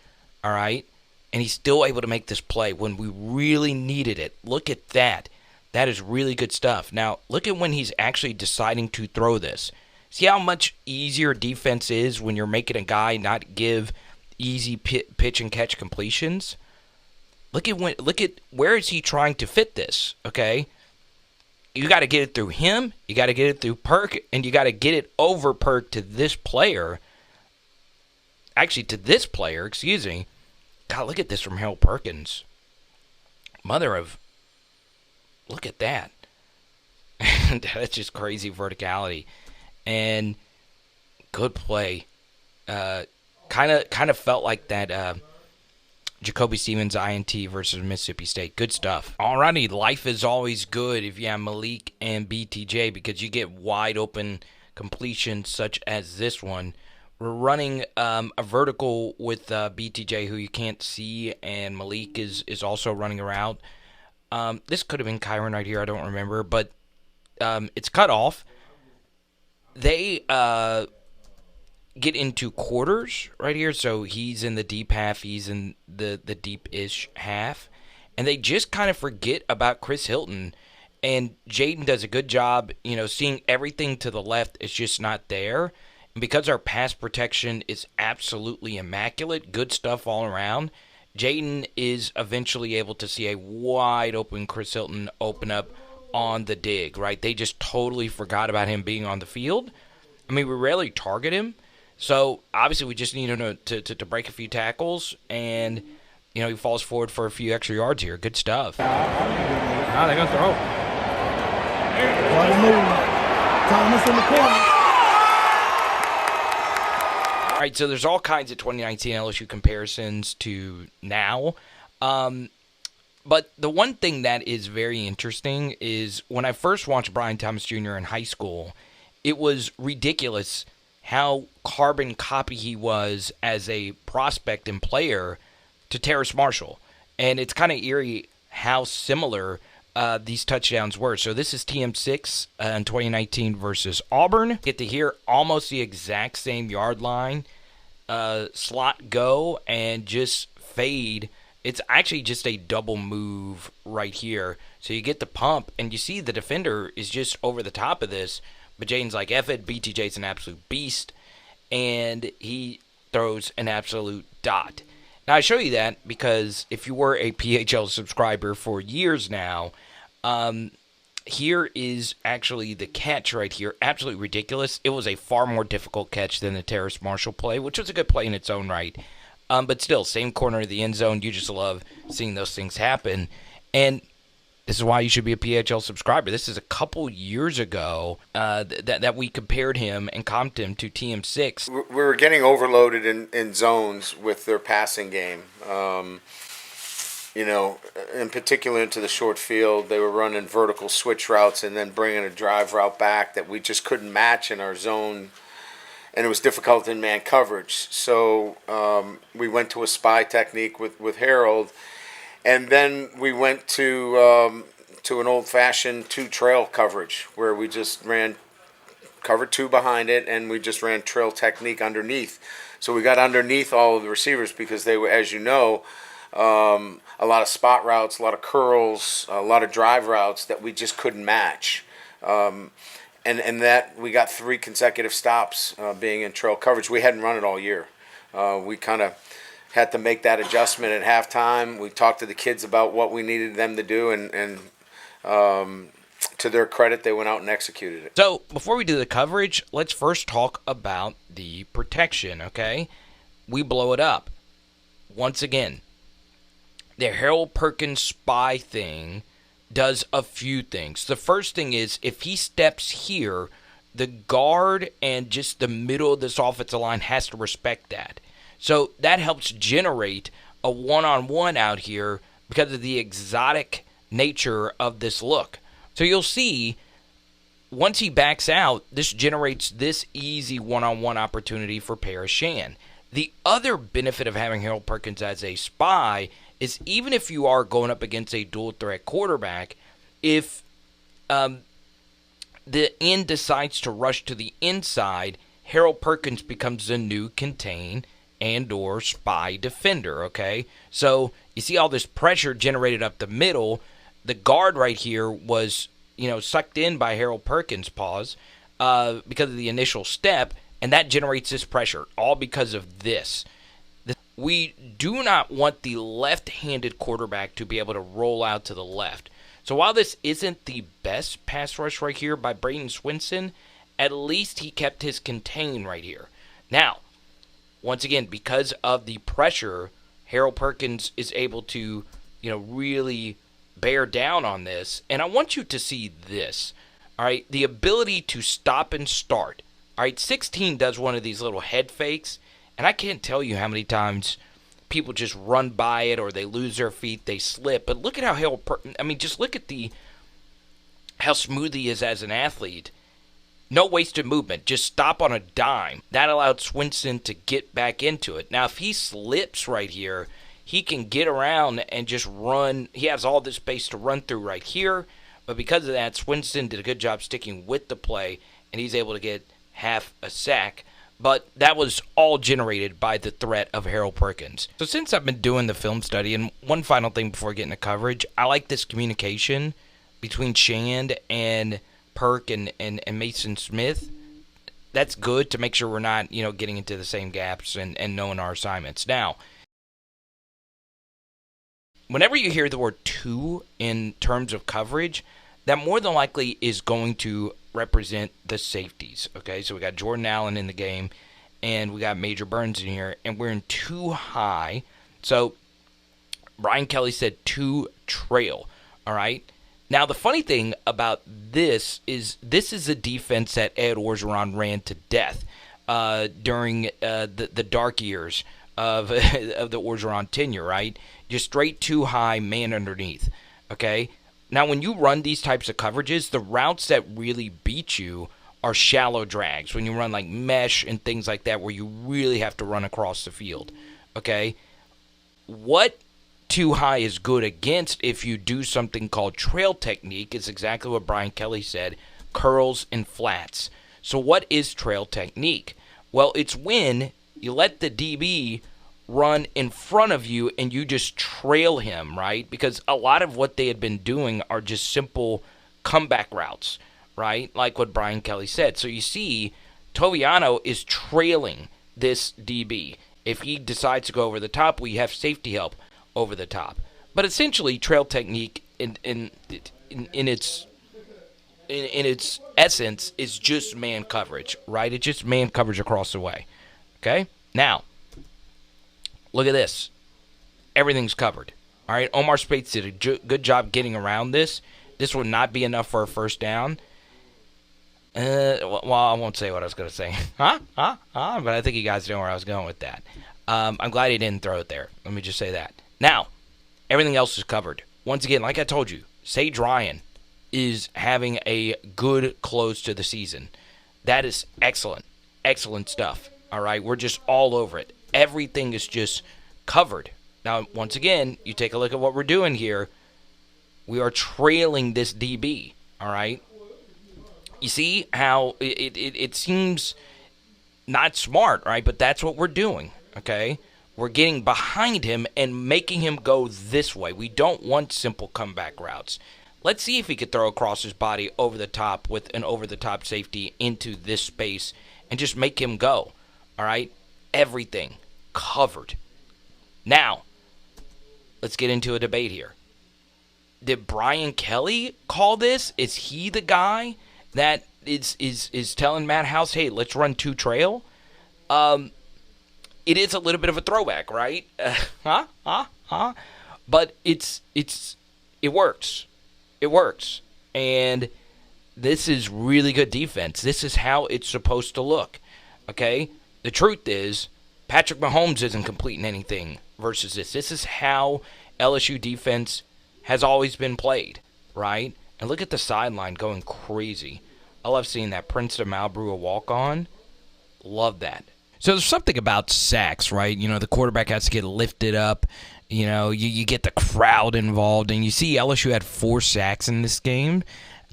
Speaker 1: all right? And he's still able to make this play when we really needed it. Look at that. That is really good stuff. Now, look at when he's actually deciding to throw this. See how much easier defense is when you're making a guy not give easy pitch and catch completions? Look at where is he trying to fit this, okay? You got to get it through him, you got to get it through Perk, and you got to get it over Perk to this player. Actually, to this player, excuse me. God, look at this from Harold Perkins. Mother of... Look at that. That's just crazy verticality. And good play. Kind of felt like that Jacoby Stevens INT versus Mississippi State. Good stuff. Alrighty, life is always good if you have Malik and BTJ because you get wide open completions such as this one. We're running a vertical with BTJ who you can't see, and Malik is also running around. This could have been Kyron right here. I don't remember, but it's cut off. They get into quarters right here, so he's in the deep half, he's in the deep-ish half, and they just kind of forget about Chris Hilton, and Jayden does a good job, seeing everything to the left is just not there, and because our pass protection is absolutely immaculate, good stuff all around, Jayden is eventually able to see a wide-open Chris Hilton open up on the dig, right? They just totally forgot about him being on the field. I mean, we rarely target him. So, obviously, we just need him to break a few tackles, and, he falls forward for a few extra yards here. Good stuff.
Speaker 2: Now they're going to throw. Thomas in the corner.
Speaker 1: All right, so there's all kinds of 2019 LSU comparisons to now. But the one thing that is very interesting is when I first watched Brian Thomas Jr. in high school, it was ridiculous how carbon copy he was as a prospect and player to Terrace Marshall. And it's kind of eerie how similar these touchdowns were. So this is TM6 in 2019 versus Auburn. Get to hear almost the exact same yard line, slot go, and just fade. It's actually just a double move right here. So you get the pump, and you see the defender is just over the top of this. But Jayden's like, F it, BTJ's an absolute beast. And he throws an absolute dot. Now, I show you that because if you were a PHL subscriber for years now, here is actually the catch right here. Absolutely ridiculous. It was a far more difficult catch than the Terrace Marshall play, which was a good play in its own right. But still, same corner of the end zone. You just love seeing those things happen. And this is why you should be a PHL subscriber. This is a couple years ago that we compared him and comped him to TM6.
Speaker 5: We were getting overloaded in zones with their passing game. In particular into the short field, they were running vertical switch routes and then bringing a drive route back that we just couldn't match in our zone. And it was difficult in man coverage. So we went to a spy technique with Harold. And then we went to an old-fashioned two-trail coverage where we just ran cover two behind it, and we just ran trail technique underneath. So we got underneath all of the receivers because they were, as you know, a lot of spot routes, a lot of curls, a lot of drive routes that we just couldn't match. And that we got 3 consecutive stops being in trail coverage. We hadn't run it all year. We kind of had to make that adjustment at halftime. We talked to the kids about what we needed them to do, and to their credit, they went out and executed it.
Speaker 1: So before we do the coverage, let's first talk about the protection, okay? We blow it up. Once again, the Harold Perkins spy thing does a few things. The first thing is if he steps here, the guard and just the middle of this offensive line has to respect that. So that helps generate a one-on-one out here because of the exotic nature of this look. So you'll see once he backs out, this generates this easy one-on-one opportunity for Paris Shan. The other benefit of having Harold Perkins as a spy is even if you are going up against a dual-threat quarterback, if the end decides to rush to the inside, Harold Perkins becomes the new contain and or spy defender, okay? So you see all this pressure generated up the middle. The guard right here was, sucked in by Harold Perkins' because of the initial step, and that generates this pressure, all because of this. We do not want the left-handed quarterback to be able to roll out to the left. So while this isn't the best pass rush right here by Braden Swinson, at least he kept his contain right here. Now, once again, because of the pressure, Harold Perkins is able to, really bear down on this. And I want you to see this, all right? The ability to stop and start. All right, 16 does one of these little head fakes, and I can't tell you how many times people just run by it or they lose their feet, they slip. But look at how Harold Perkins, just look at how smooth he is as an athlete. No wasted movement. Just stop on a dime. That allowed Swinson to get back into it. Now, if he slips right here, he can get around and just run. He has all this space to run through right here. But because of that, Swinson did a good job sticking with the play, and he's able to get half a sack. But that was all generated by the threat of Harold Perkins. So since I've been doing the film study, and one final thing before getting to coverage, I like this communication between Shand and Perk and Maason Smith. That's good to make sure we're not, getting into the same gaps and knowing our assignments. Now, whenever you hear the word two in terms of coverage, that more than likely is going to represent the safeties. Okay, so we got Jordan Allen in the game, and we got Major Burns in here, and we're in two high. So Brian Kelly said two trail. All right. Now, the funny thing about this is a defense that Ed Orgeron ran to death during the dark years of of the Orgeron tenure, right? Just straight too high, man underneath. Okay? Now, when you run these types of coverages, the routes that really beat you are shallow drags. When you run like mesh and things like that, where you really have to run across the field. Okay? What too high is good against if you do something called trail technique is exactly what Brian Kelly said, curls and flats. So what is trail technique? Well, it's when you let the DB run in front of you and you just trail him, right? Because a lot of what they had been doing are just simple comeback routes, right? Like what Brian Kelly said. So you see, Toviano is trailing this DB. If he decides to go over the top, we have safety help over the top. But essentially, trail technique in its essence is just man coverage, right? It's just man coverage across the way. Okay? Now, look at this. Everything's covered. All right? Omar Speights did a good job getting around this. This would not be enough for a first down. Well, I won't say what I was going to say. But I think you guys know where I was going with that. I'm glad he didn't throw it there. Let me just say that. Now, everything else is covered. Once again, like I told you, Sage Ryan is having a good close to the season. That is excellent. Excellent stuff. All right? We're just all over it. Everything is just covered. Now, once again, you take a look at what we're doing here. We are trailing this DB. All right? You see how it seems not smart, right? But that's what we're doing, okay? We're getting behind him and making him go this way. We don't want simple comeback routes. Let's see if he could throw across his body over the top with an over-the-top safety into this space and just make him go, all right? Everything covered. Now, let's get into a debate here. Did Brian Kelly call this? Is he the guy that is telling Matt House, hey, let's run two trail? It is a little bit of a throwback, right? But it works. It works. And this is really good defense. This is how it's supposed to look, okay? The truth is, Patrick Mahomes isn't completing anything versus this. This is how LSU defense has always been played, right? And look at the sideline going crazy. I love seeing that. Princeton Malbrew a walk-on. Love that. So there's something about sacks, right? You know, the quarterback has to get lifted up. You know, you get the crowd involved. And you see LSU had 4 sacks in this game.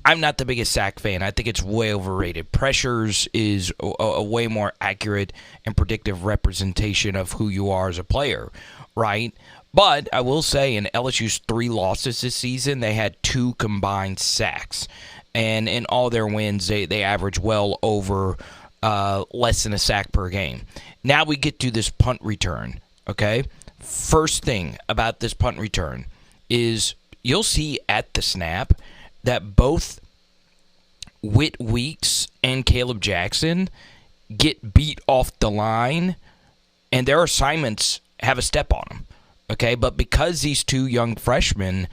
Speaker 1: I'm not the biggest sack fan. I think it's way overrated. Pressures is a way more accurate and predictive representation of who you are as a player, right? But I will say in LSU's 3 losses this season, they had 2 combined sacks. And in all their wins, they average well over less than a sack per game. Now we get to this punt return, okay? First thing about this punt return is you'll see at the snap that both Whit Weeks and Caleb Jackson get beat off the line, and their assignments have a step on them, okay? But because these 2 young freshmen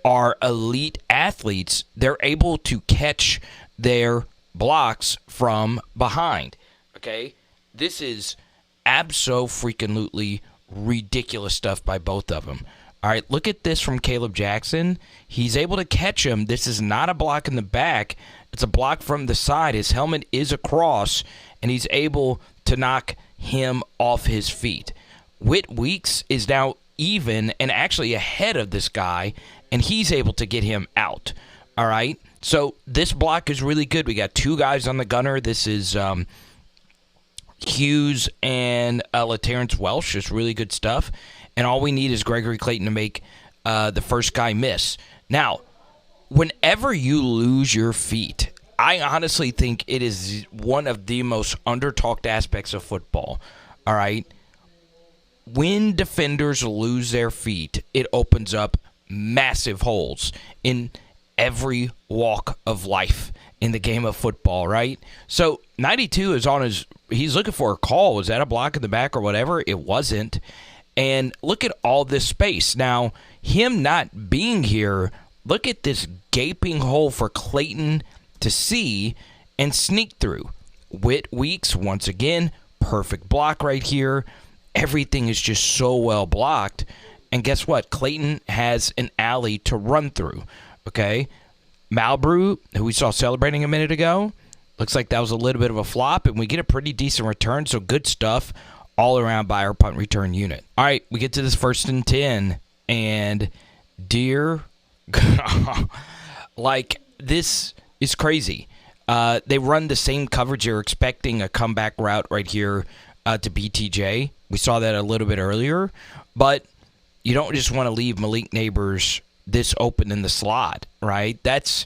Speaker 1: are elite athletes, they're able to catch their blocks from behind, okay? This is abso-freaking-lutely ridiculous stuff by both of them. All right, look at this from Caleb Jackson. He's able to catch him. This is not a block in the back. It's a block from the side. His helmet is across, and he's able to knock him off his feet. Whit Weeks is now even and actually ahead of this guy, and he's able to get him out. All right? So this block is really good. We got 2 guys on the gunner. This is Hughes and LaTerrence Welsh. It's really good stuff. And all we need is Gregory Clayton to make the first guy miss. Now, whenever you lose your feet, I honestly think it is one of the most under-talked aspects of football. All right? When defenders lose their feet, it opens up massive holes in every walk of life in the game of football, right? So 92 is on he's looking for a call. Was that a block in the back or whatever? It wasn't. And look at all this space. Now, him not being here, look at this gaping hole for Clayton to see and sneak through. Whit Weeks, once again, perfect block right here. everything is just so well blocked. And guess what? Clayton has an alley to run through. Okay? Malbrew, who we saw celebrating a minute ago, looks like that was a little bit of a flop, and we get a pretty decent return, so good stuff all around by our punt return unit. All right, we get to this 1st and 10, and dear God, like, this is crazy. They run the same coverage. You're expecting a comeback route right here to BTJ. We saw that a little bit earlier, but you don't just want to leave Malik Nabers this open in the slot, right? That's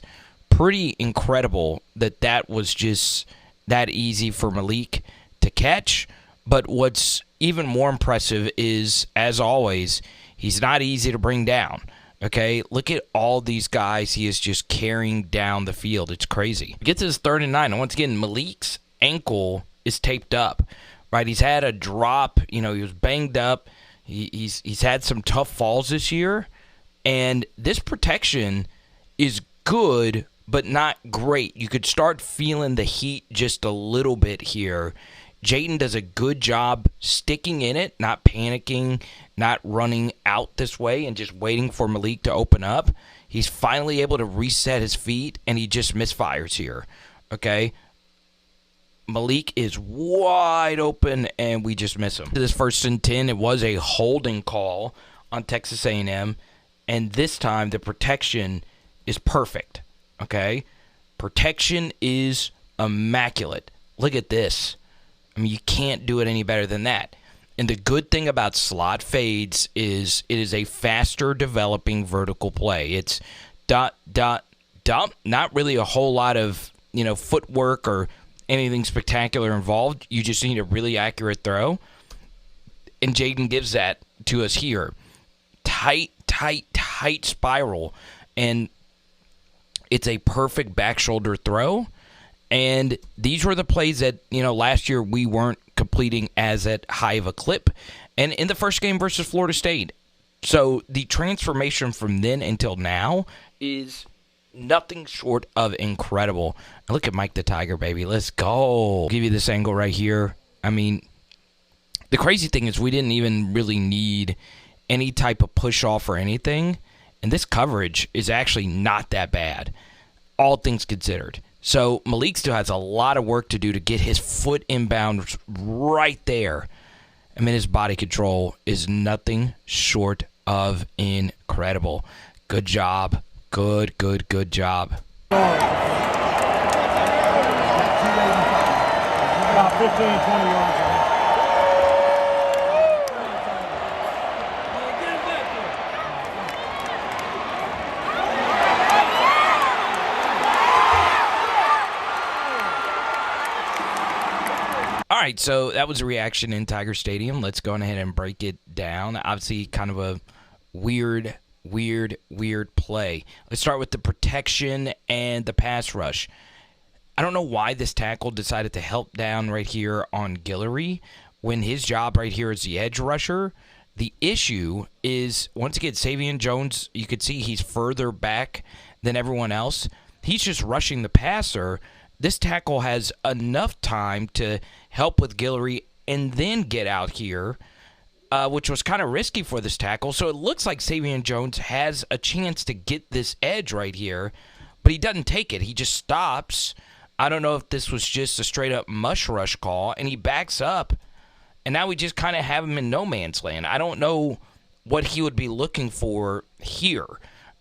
Speaker 1: pretty incredible that was just that easy for Malik to catch. But what's even more impressive is, as always, he's not easy to bring down. Okay, look at all these guys he is just carrying down the field. It's crazy. Get to this 3rd and 9, and once again, Malik's ankle is taped up, right? He's had a drop. He was banged up. He's had some tough falls this year, and this protection is good, but not great. You could start feeling the heat just a little bit here. Jayden does a good job sticking in it, not panicking, not running out this way and just waiting for Malik to open up. He's finally able to reset his feet, and he just misfires here. Okay? Malik is wide open, and we just miss him. This 1st and 10, it was a holding call on Texas A&M, and this time the protection is perfect. Okay? Protection is immaculate. Look at this. I mean, you can't do it any better than that. And the good thing about slot fades is it is a faster developing vertical play. It's dot, dot, dump. Not really a whole lot of, footwork or anything spectacular involved. You just need a really accurate throw. And Jayden gives that to us here. Tight spiral. And it's a perfect back shoulder throw. And these were the plays that, last year we weren't completing as at high of a clip. And in the first game versus Florida State. So the transformation from then until now is nothing short of incredible. And look at Mike the Tiger, baby. Let's go. I'll give you this angle right here. I mean, the crazy thing is we didn't even really need any type of push off or anything. And this coverage is actually not that bad, all things considered. So Malik still has a lot of work to do to get his foot inbound right there. I mean, his body control is nothing short of incredible. Good job. Good job.
Speaker 2: About 15, 20 yards.
Speaker 1: All right, so that was a reaction in Tiger Stadium. Let's go ahead and break it down. Obviously, kind of a weird play. Let's start with the protection and the pass rush. I don't know why this tackle decided to help down right here on Guillory when his job right here is the edge rusher. The issue is, once again, Savion Jones, you could see he's further back than everyone else. He's just rushing the passer. This tackle has enough time to help with Guillory and then get out here, which was kind of risky for this tackle. So it looks like Savion Jones has a chance to get this edge right here, but he doesn't take it. He just stops. I don't know if this was just a straight-up mush rush call, and he backs up, and now we just kind of have him in no man's land. I don't know what he would be looking for here,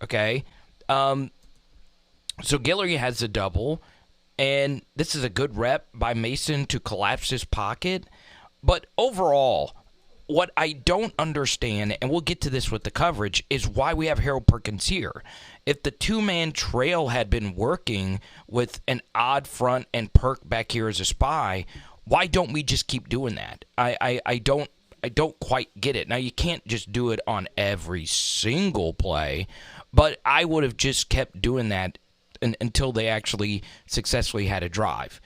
Speaker 1: okay? So Guillory has the double. And this is a good rep by Maason to collapse his pocket. But overall, what I don't understand, and we'll get to this with the coverage, is why we have Harold Perkins here. If the two-man trail had been working with an odd front and Perk back here as a spy, why don't we just keep doing that? I don't quite get it. Now, you can't just do it on every single play, but I would have just kept doing that until they actually successfully had a drive.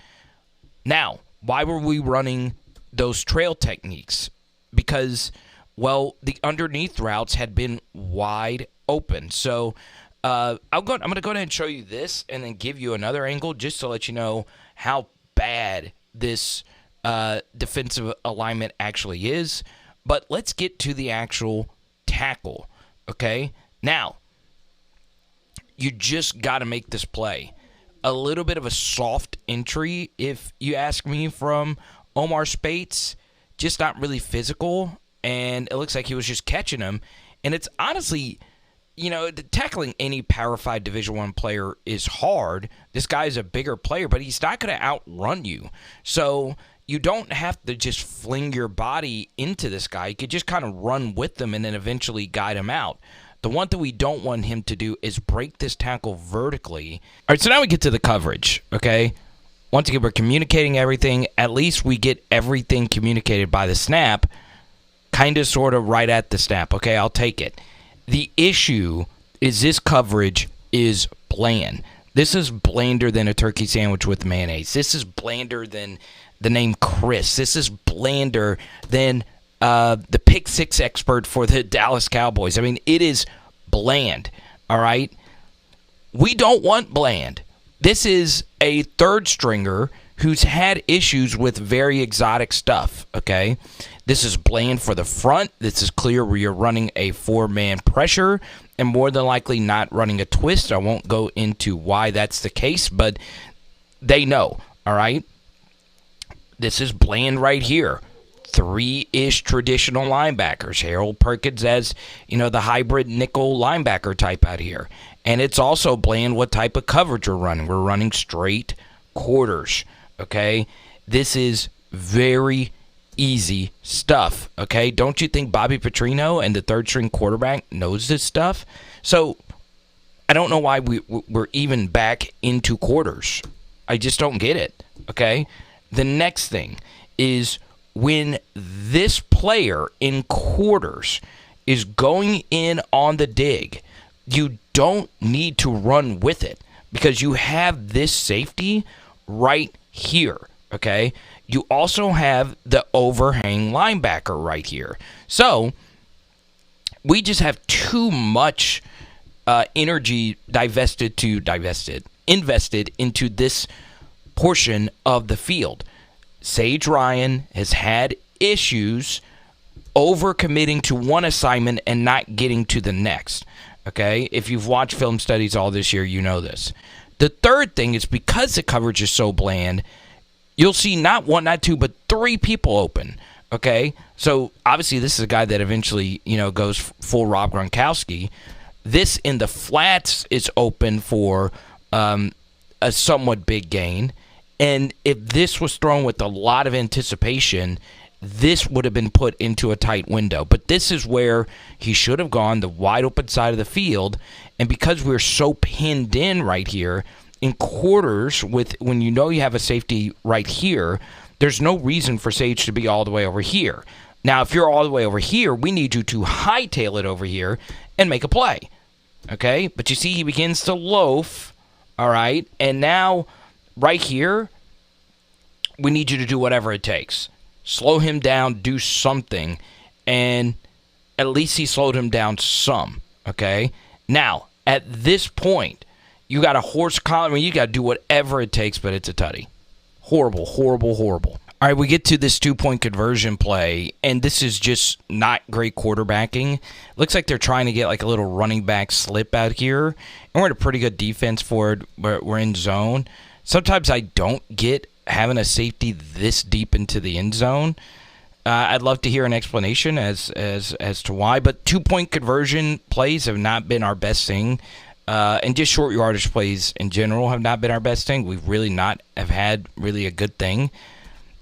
Speaker 1: Now, why were we running those trail techniques? Because, well, the underneath routes had been wide open. So I'm going to go ahead and show you this and then give you another angle just to let you know how bad this defensive alignment actually is. But let's get to the actual tackle, okay? Now, you just got to make this play. A little bit of a soft entry, if you ask me, from Omar Spates. Just not really physical, and it looks like he was just catching him. And it's honestly, tackling any Power 5 Division I player is hard. This guy's a bigger player, but he's not going to outrun you. So you don't have to just fling your body into this guy. You could just kind of run with them and then eventually guide him out. The one thing we don't want him to do is break this tackle vertically. All right, so now we get to the coverage, okay? Once again, we're communicating everything. At least we get everything communicated by the snap, kind of, sort of right at the snap. Okay, I'll take it. The issue is this coverage is bland. This is blander than a turkey sandwich with mayonnaise. This is blander than the name Chris. This is blander than the pick six expert for the Dallas Cowboys. I mean, it is bland, all right? We don't want bland. This is a third stringer who's had issues with very exotic stuff, okay? This is bland for the front. This is clear where you're running a four-man pressure and more than likely not running a twist. I won't go into why that's the case, but they know, all right? This is bland right here. Three-ish traditional linebackers. Harold Perkins as, the hybrid nickel linebacker type out here. And it's also bland what type of coverage we're running. We're running straight quarters, okay? This is very easy stuff, okay? Don't you think Bobby Petrino and the third-string quarterback knows this stuff? So I don't know why we're even back into quarters. I just don't get it, okay? The next thing is when this player in quarters is going in on the dig, you don't need to run with it because you have this safety right here, okay? You also have the overhang linebacker right here. So we just have too much energy invested into this portion of the field. Sage Ryan has had issues overcommitting to one assignment and not getting to the next. Okay? If you've watched film studies all this year, you know this. The third thing is because the coverage is so bland, you'll see not one, not two, but three people open. Okay? So obviously this is a guy that eventually, goes full Rob Gronkowski. This in the flats is open for a somewhat big gain. And if this was thrown with a lot of anticipation, this would have been put into a tight window. But this is where he should have gone, the wide open side of the field. And because we're so pinned in right here, in quarters, when you have a safety right here, there's no reason for Sage to be all the way over here. Now, if you're all the way over here, we need you to hightail it over here and make a play. Okay? But you see, he begins to loaf. All right? And now, right here, we need you to do whatever it takes. Slow him down, do something, and at least he slowed him down some, okay? Now, at this point, you got a horse collar. I mean, you got to do whatever it takes, but it's a tutty. Horrible, horrible, horrible. All right, we get to this two-point conversion play, and this is just not great quarterbacking. Looks like they're trying to get like a little running back slip out here, and we're in a pretty good defense for it. We're in zone. Sometimes I don't get having a safety this deep into the end zone. I'd love to hear an explanation as to why, but two-point conversion plays have not been our best thing, and just short yardage plays in general have not been our best thing. We've really not have had really a good thing.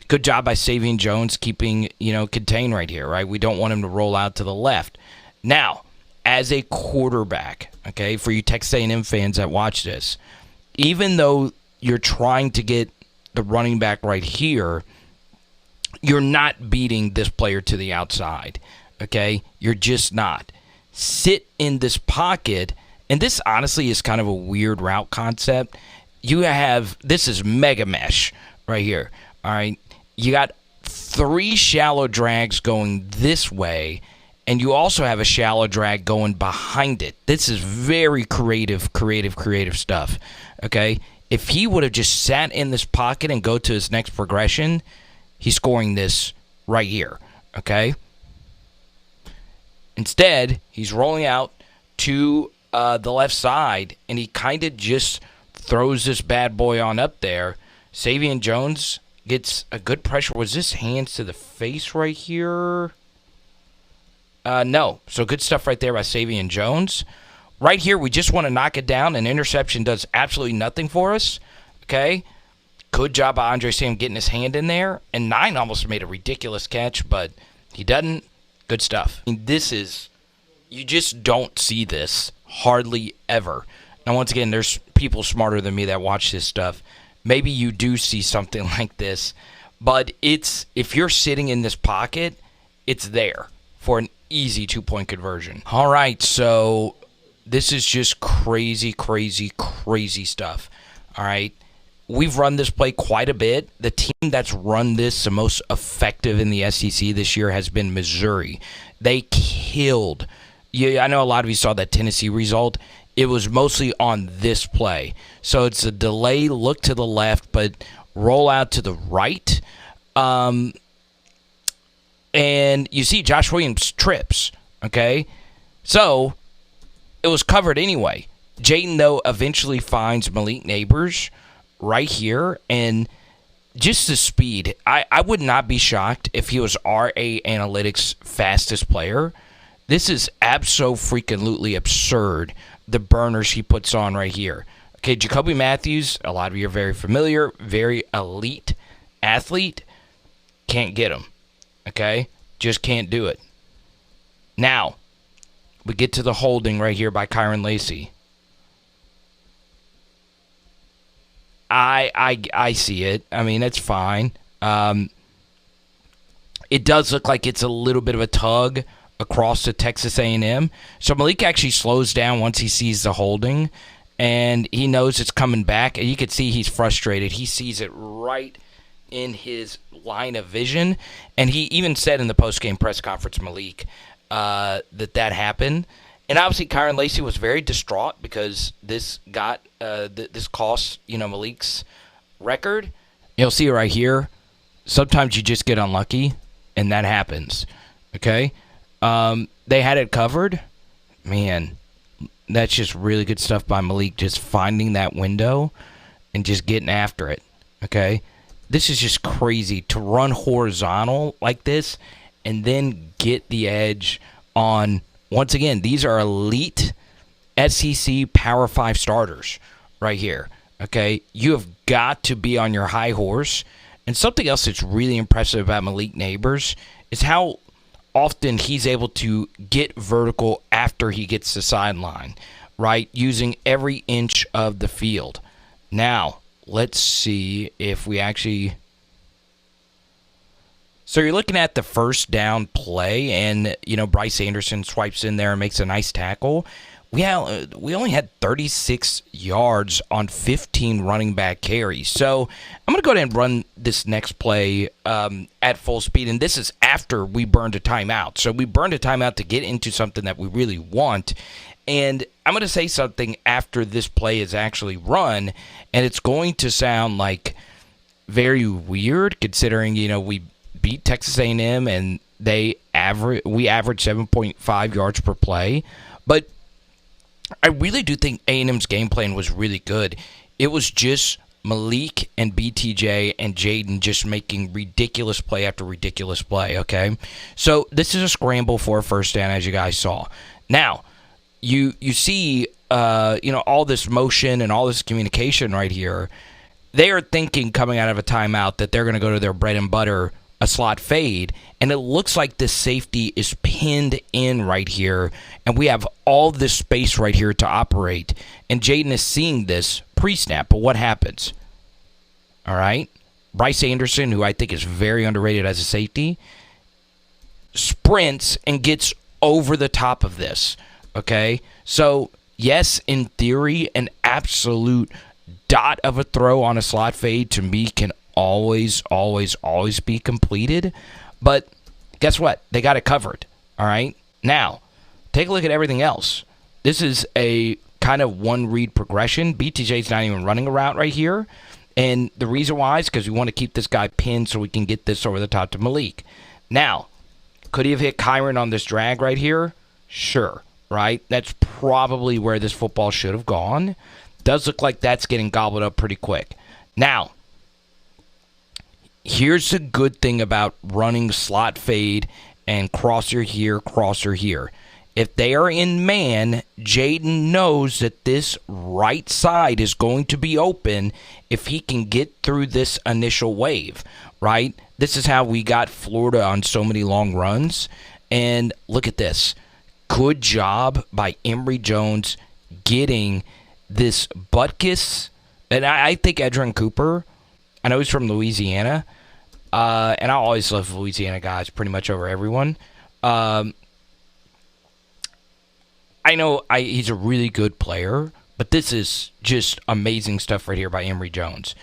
Speaker 1: Good job by Savion Jones keeping, contained right here, right? We don't want him to roll out to the left. Now, as a quarterback, okay, for you Texas A&M fans that watch this, even though you're trying to get the running back right here, you're not beating this player to the outside, okay? You're just not. Sit in this pocket, and this honestly is kind of a weird route concept. This is mega mesh right here, all right? You got three shallow drags going this way, and you also have a shallow drag going behind it. This is very creative stuff, okay? If he would have just sat in this pocket and go to his next progression, he's scoring this right here, okay? Instead, he's rolling out to the left side, and he kind of just throws this bad boy on up there. Savion Jones gets a good pressure. Was this hands to the face right here? No. So good stuff right there by Savion Jones. Right here, we just want to knock it down. An interception does absolutely nothing for us. Okay? Good job by Andre Sam getting his hand in there. And 9 almost made a ridiculous catch, but he doesn't. Good stuff. I mean, this is, you just don't see this hardly ever. Now, once again, there's people smarter than me that watch this stuff. Maybe you do see something like this, but if you're sitting in this pocket, it's there for an easy 2-point conversion. All right, so this is just crazy, crazy, crazy stuff. All right, we've run this play quite a bit. The team that's run this the most effective in the SEC this year has been Missouri. They killed. Yeah, I know a lot of you saw that Tennessee result. It was mostly on this play. So it's a delay, look to the left, but roll out to the right. And you see Josh Williams trips, okay? So it was covered anyway. Jayden, though, eventually finds Malik Nabers right here. And just the speed, I would not be shocked if he was RA Analytics' fastest player. This is abso-freaking-lutely absurd, the burners he puts on right here. Okay, Jacoby Matthews, a lot of you are very familiar, very elite athlete. Can't get him, okay? Just can't do it. Now, we get to the holding right here by Kyron Lacey. I see it. I mean, it's fine. It does look like it's a little bit of a tug across to Texas A&M. So Malik actually slows down once he sees the holding, and he knows it's coming back. And you can see he's frustrated. He sees it right in his line of vision. And he even said in the post-game press conference, Malik, that happened. And obviously, Kyron Lacey was very distraught because this cost Malik's record. You'll see it right here. Sometimes you just get unlucky, and that happens. Okay. They had it covered. Man, that's just really good stuff by Malik, just finding that window and just getting after it, okay? This is just crazy to run horizontal like this and then get the edge on, once again, these are elite SEC Power 5 starters right here, okay? You have got to be on your high horse. And something else that's really impressive about Malik Nabers is how often he's able to get vertical after he gets the sideline, right? Using every inch of the field. Now, let's see if we actually... So you're looking at the first down play, and, Bryce Anderson swipes in there and makes a nice tackle. We only had 36 yards on 15 running back carries. So I'm going to go ahead and run this next play at full speed, and this is after we burned a timeout. So we burned a timeout to get into something that we really want, and I'm going to say something after this play is actually run, and it's going to sound like very weird considering, we beat Texas A&M and we average 7.5 yards per play, but I really do think A&M's game plan was really good. It was just Malik and BTJ and Jayden just making ridiculous play after ridiculous play, okay? So this is a scramble for a first down, as you guys saw. Now, you see all this motion and all this communication right here. They are thinking coming out of a timeout that they're going to go to their bread and butter, a slot fade, and it looks like this safety is pinned in right here, and we have all this space right here to operate, and Jayden is seeing this pre-snap, but what happens? All right, Bryce Anderson, who I think is very underrated as a safety, sprints and gets over the top of this, okay? So, yes, in theory, an absolute dot of a throw on a slot fade to me can always be completed. But guess what? They got it covered. All right? Now, take a look at everything else. This is a kind of one-read progression. BTJ's not even running a route right here. And the reason why is because we want to keep this guy pinned so we can get this over the top to Malik. Now, could he have hit Kyron on this drag right here? Sure, right? That's probably where this football should have gone. Does look like that's getting gobbled up pretty quick. Now, here's the good thing about running slot fade and crosser here. If they are in man, Jayden knows that this right side is going to be open if he can get through this initial wave, right? This is how we got Florida on so many long runs. And look at this. Good job by Emory Jones getting this Butkus. And I think Edgerrin Cooper, I know he's from Louisiana, and I always love Louisiana guys pretty much over everyone. I know he's a really good player, but this is just amazing stuff right here by Emory Jones.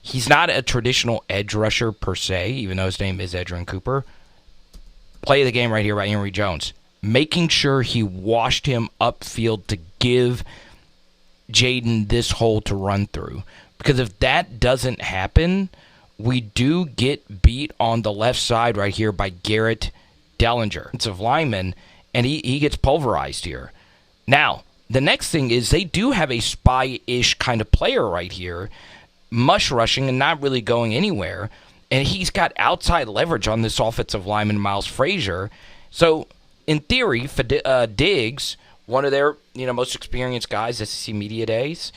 Speaker 1: He's not a traditional edge rusher per se, even though his name is Edgerrin Cooper. Play of the game right here by Emory Jones. Making sure he washed him upfield to give Jayden this hole to run through. Because if that doesn't happen, we do get beat on the left side right here by Garrett Dellinger. It's a lineman, and he gets pulverized here. Now, the next thing is they do have a spy-ish kind of player right here, mush rushing and not really going anywhere, and he's got outside leverage on this offensive lineman, Miles Frazier. So, in theory, Diggs, one of their most experienced guys, SEC Media Days,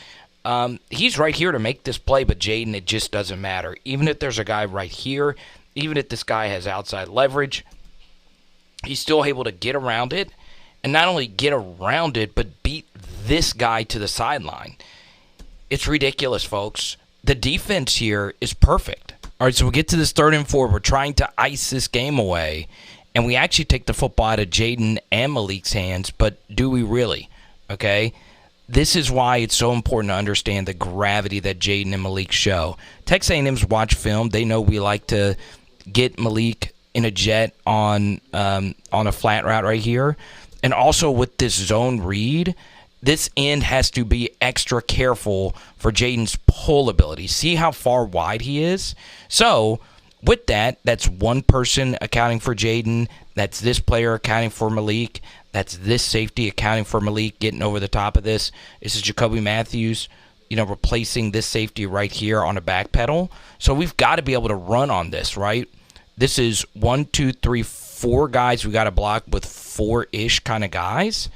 Speaker 1: he's right here to make this play, but Jayden, it just doesn't matter. Even if there's a guy right here, even if this guy has outside leverage, he's still able to get around it. And not only get around it, but beat this guy to the sideline. It's ridiculous, folks. The defense here is perfect. All right, so we get to this 3rd and 4. We're trying to ice this game away. And we actually take the football out of Jayden and Malik's hands. But do we really? Okay? This is why it's so important to understand the gravity that Jayden and Malik show. Texas A&M's watch film. They know we like to get Malik in a jet on a flat route right here. And also with this zone read, this end has to be extra careful for Jayden's pull ability. See how far wide he is? So, with that, that's one person accounting for Jayden. That's this player accounting for Malik. That's this safety accounting for Malik, getting over the top of this. This is Jacoby Matthews, replacing this safety right here on a back pedal. So we've got to be able to run on this, right? This is 1, 2, 3, 4 guys we got to block with 4-ish kind of guys.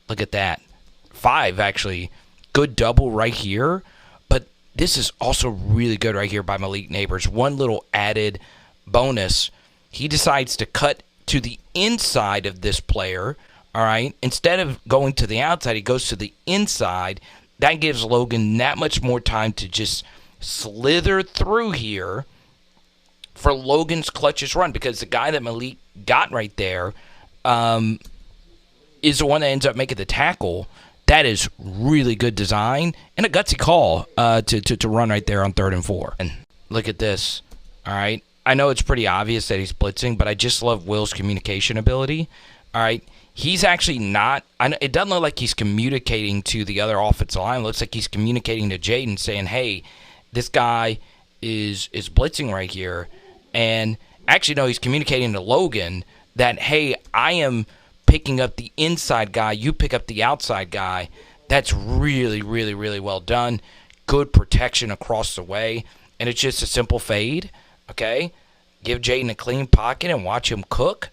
Speaker 1: Look at that. 5, actually. Good double right here. But this is also really good right here by Malik Nabers. One little added bonus. He decides to cut to the inside of this player. All right. Instead of going to the outside, he goes to the inside. That gives Logan that much more time to just slither through here for Logan's clutchest run, because the guy that Malik got right there is the one that ends up making the tackle. That is really good design and a gutsy call to run right there on 3rd and 4. And look at this. All right. I know it's pretty obvious that he's blitzing, but I just love Will's communication ability. All right. He's actually not – it doesn't look like he's communicating to the other offensive line. It looks like he's communicating to Jayden saying, hey, this guy is blitzing right here. And actually, no, he's communicating to Logan that, hey, I am picking up the inside guy. You pick up the outside guy. That's really, really, really well done. Good protection across the way. And it's just a simple fade, okay? Give Jayden a clean pocket and watch him cook.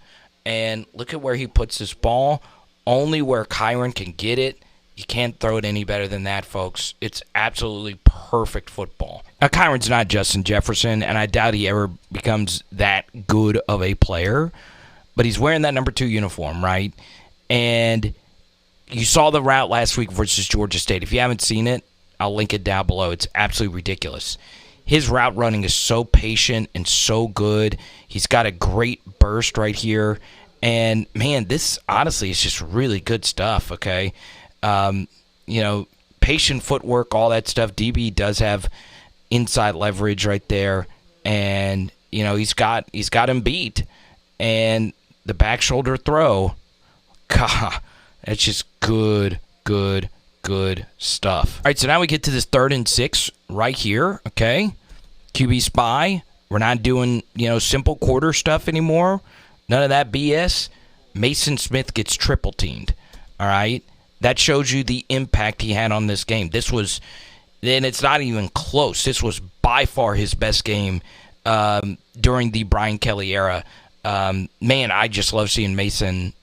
Speaker 1: And look at where he puts this ball. Only where Kyron can get it. You can't throw it any better than that, folks. It's absolutely perfect football. Now, Kyron's not Justin Jefferson, and I doubt he ever becomes that good of a player. But he's wearing that number 2 uniform, right? And you saw the route last week versus Georgia State. If you haven't seen it, I'll link it down below. It's absolutely ridiculous. His route running is so patient and so good. He's got a great burst right here. And, man, this honestly is just really good stuff, okay? Patient footwork, all that stuff. DB does have inside leverage right there. And, he's got him beat. And the back shoulder throw, God, that's just good stuff. All right, so now we get to this 3rd and 6 right here, okay? QB spy. We're not doing, simple quarter stuff anymore. None of that BS. Maason Smith gets triple teamed. All right? That shows you the impact he had on this game. This was, and it's not even close. This was by far his best game during the Brian Kelly era. Man, I just love seeing Maason,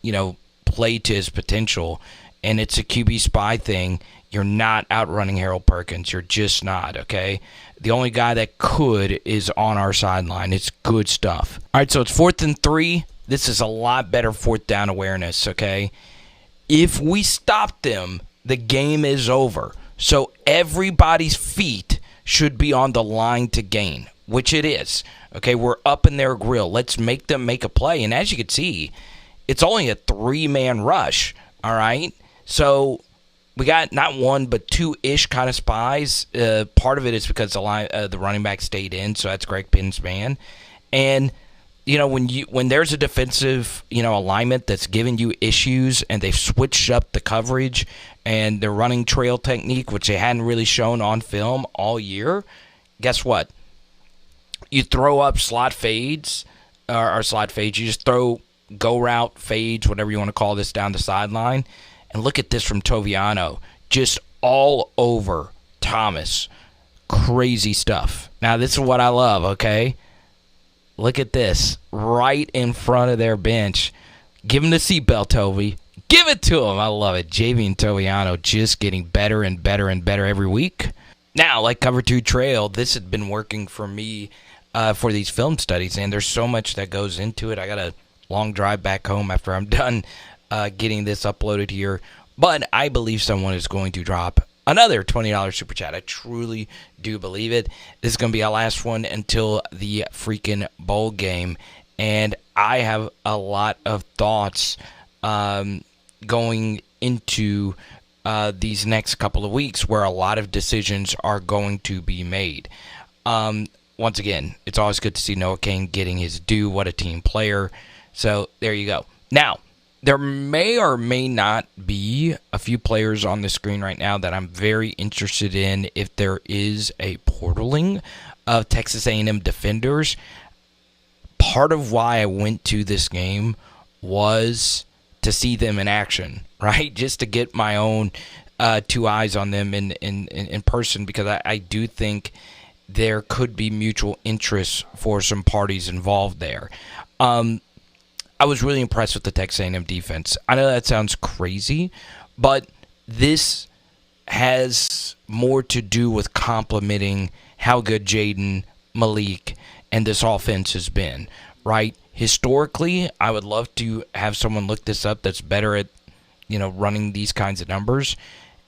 Speaker 1: play to his potential. And it's a QB spy thing. You're not outrunning Harold Perkins. You're just not, okay? The only guy that could is on our sideline. It's good stuff. All right, so it's 4th and 3. This is a lot better fourth down awareness, okay? If we stop them, the game is over. So everybody's feet should be on the line to gain, which it is. Okay, we're up in their grill. Let's make them make a play. And as you can see, it's only a 3-man rush, all right? So we got not one but 2-ish kind of spies. Part of it is because the running back stayed in, so that's Greg Pinn's man. And when there's a defensive alignment that's giving you issues, and they've switched up the coverage and they're running trail technique, which they hadn't really shown on film all year, guess what? You throw up slot fades or slot fades. You just throw go route fades, whatever you want to call this, down the sideline. And look at this from Toviano. Just all over Thomas. Crazy stuff. Now, this is what I love, okay? Look at this. Right in front of their bench. Give him the seatbelt, Tovey. Give it to him. I love it. Javian Toviano just getting better and better and better every week. Now, like Cover 2 Trail, this had been working for me for these film studies, and there's so much that goes into it. I got a long drive back home after I'm done getting this uploaded here. But I believe someone is going to drop another $20 super chat. I truly do believe it. This is going to be our last one until the freaking bowl game. And I have a lot of thoughts going into these next couple of weeks where a lot of decisions are going to be made. Once again, it's always good to see Noah Cain getting his due. What a team player. So there you go. Now, there may or may not be a few players on the screen right now that I'm very interested in if there is a portaling of Texas A&M defenders. Part of why I went to this game was to see them in action, right? Just to get my own 2 eyes on them in person, because I do think there could be mutual interest for some parties involved there. I was really impressed with the Texas A&M defense. I know that sounds crazy, but this has more to do with complimenting how good Jayden, Malik, and this offense has been, right? Historically, I would love to have someone look this up that's better at, running these kinds of numbers.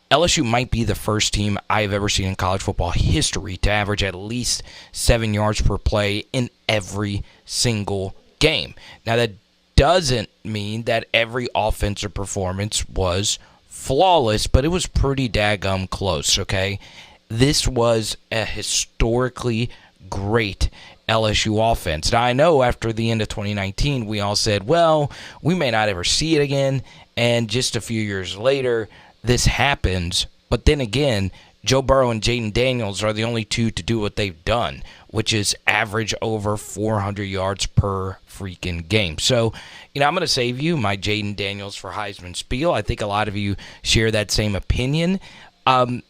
Speaker 1: LSU might be the first team I've ever seen in college football history to average at least 7 yards per play in every single game. Now, that doesn't mean that every offensive performance was flawless, but it was pretty daggum close, okay? This was a historically great LSU offense. Now, I know after the end of 2019, we all said, well, we may not ever see it again, and just a few years later, this happens. But then again, Joe Burrow and Jayden Daniels are the only two to do what they've done, which is average over 400 yards per freaking game. So, I'm going to save you my Jayden Daniels for Heisman spiel. I think a lot of you share that same opinion. I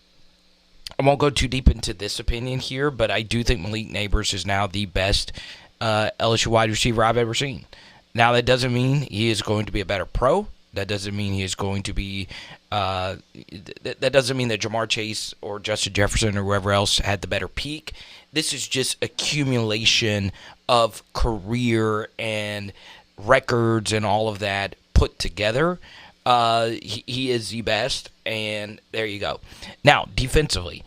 Speaker 1: won't go too deep into this opinion here, but I do think Malik Nabers is now the best LSU wide receiver I've ever seen. Now, that doesn't mean he is going to be a better pro. That doesn't mean he is going to be that doesn't mean that Jamar Chase or Justin Jefferson or whoever else had the better peak. This is just accumulation of career and records and all of that put together. He is the best, and there you go. Now, defensively,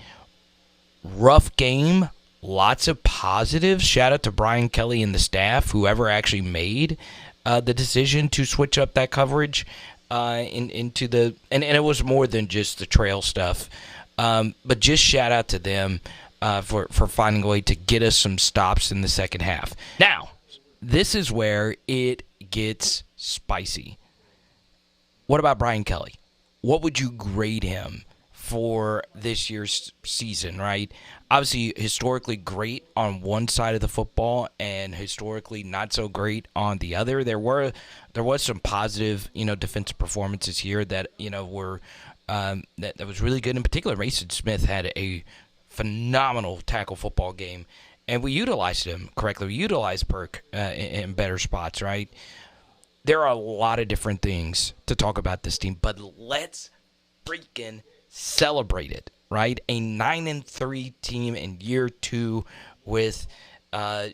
Speaker 1: rough game, lots of positives. Shout out to Brian Kelly and the staff, whoever actually made the decision to switch up that coverage into the and it was more than just the trail stuff, but just shout out to them for finding a way to get us some stops in the second half. Now, this is where it gets spicy. What about Brian Kelly? What would you grade him for this year's season, right? Obviously, historically great on one side of the football and historically not so great on the other. There was some positive, defensive performances here that, were that was really good. In particular, Maason Smith had a phenomenal tackle football game, and we utilized him correctly. We utilized Perk in better spots, right? There are a lot of different things to talk about this team, but let's freaking celebrate it, right? A 9-3 team in year 2 with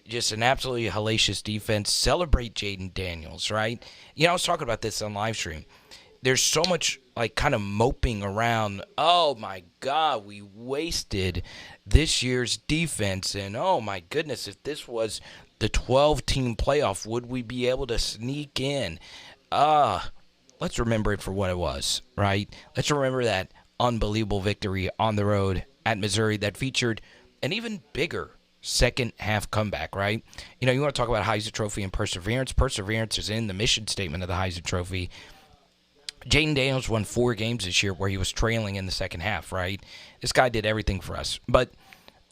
Speaker 1: just an absolutely hellacious defense. Celebrate Jayden Daniels, right? I was talking about this on live stream. There's so much kind of moping around. Oh my God, we wasted this year's defense, and oh my goodness, if this was the 12-team playoff, would we be able to sneak in? Let's remember it for what it was, right? Let's remember that unbelievable victory on the road at Missouri that featured an even bigger second half comeback, right? You want to talk about Heisman Trophy and perseverance. Perseverance is in the mission statement of the Heisman Trophy. Jayden Daniels won 4 games this year where he was trailing in the second half, right? This guy did everything for us. But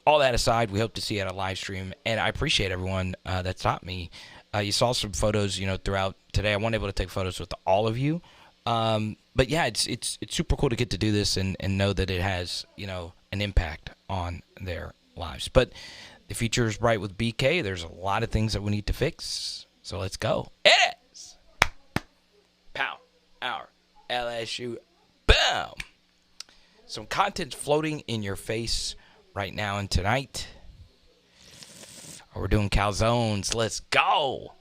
Speaker 1: all that aside, we hope to see it on a live stream, and I appreciate everyone that stopped me. You saw some photos, throughout today. I wasn't able to take photos with all of you. But yeah, it's super cool to get to do this and know that it has, an impact on their lives. But the future is bright with BK. There's a lot of things that we need to fix. So let's go. It is Pow Hour LSU. Boom. Some content floating in your face right now and tonight. We're doing calzones. Let's go.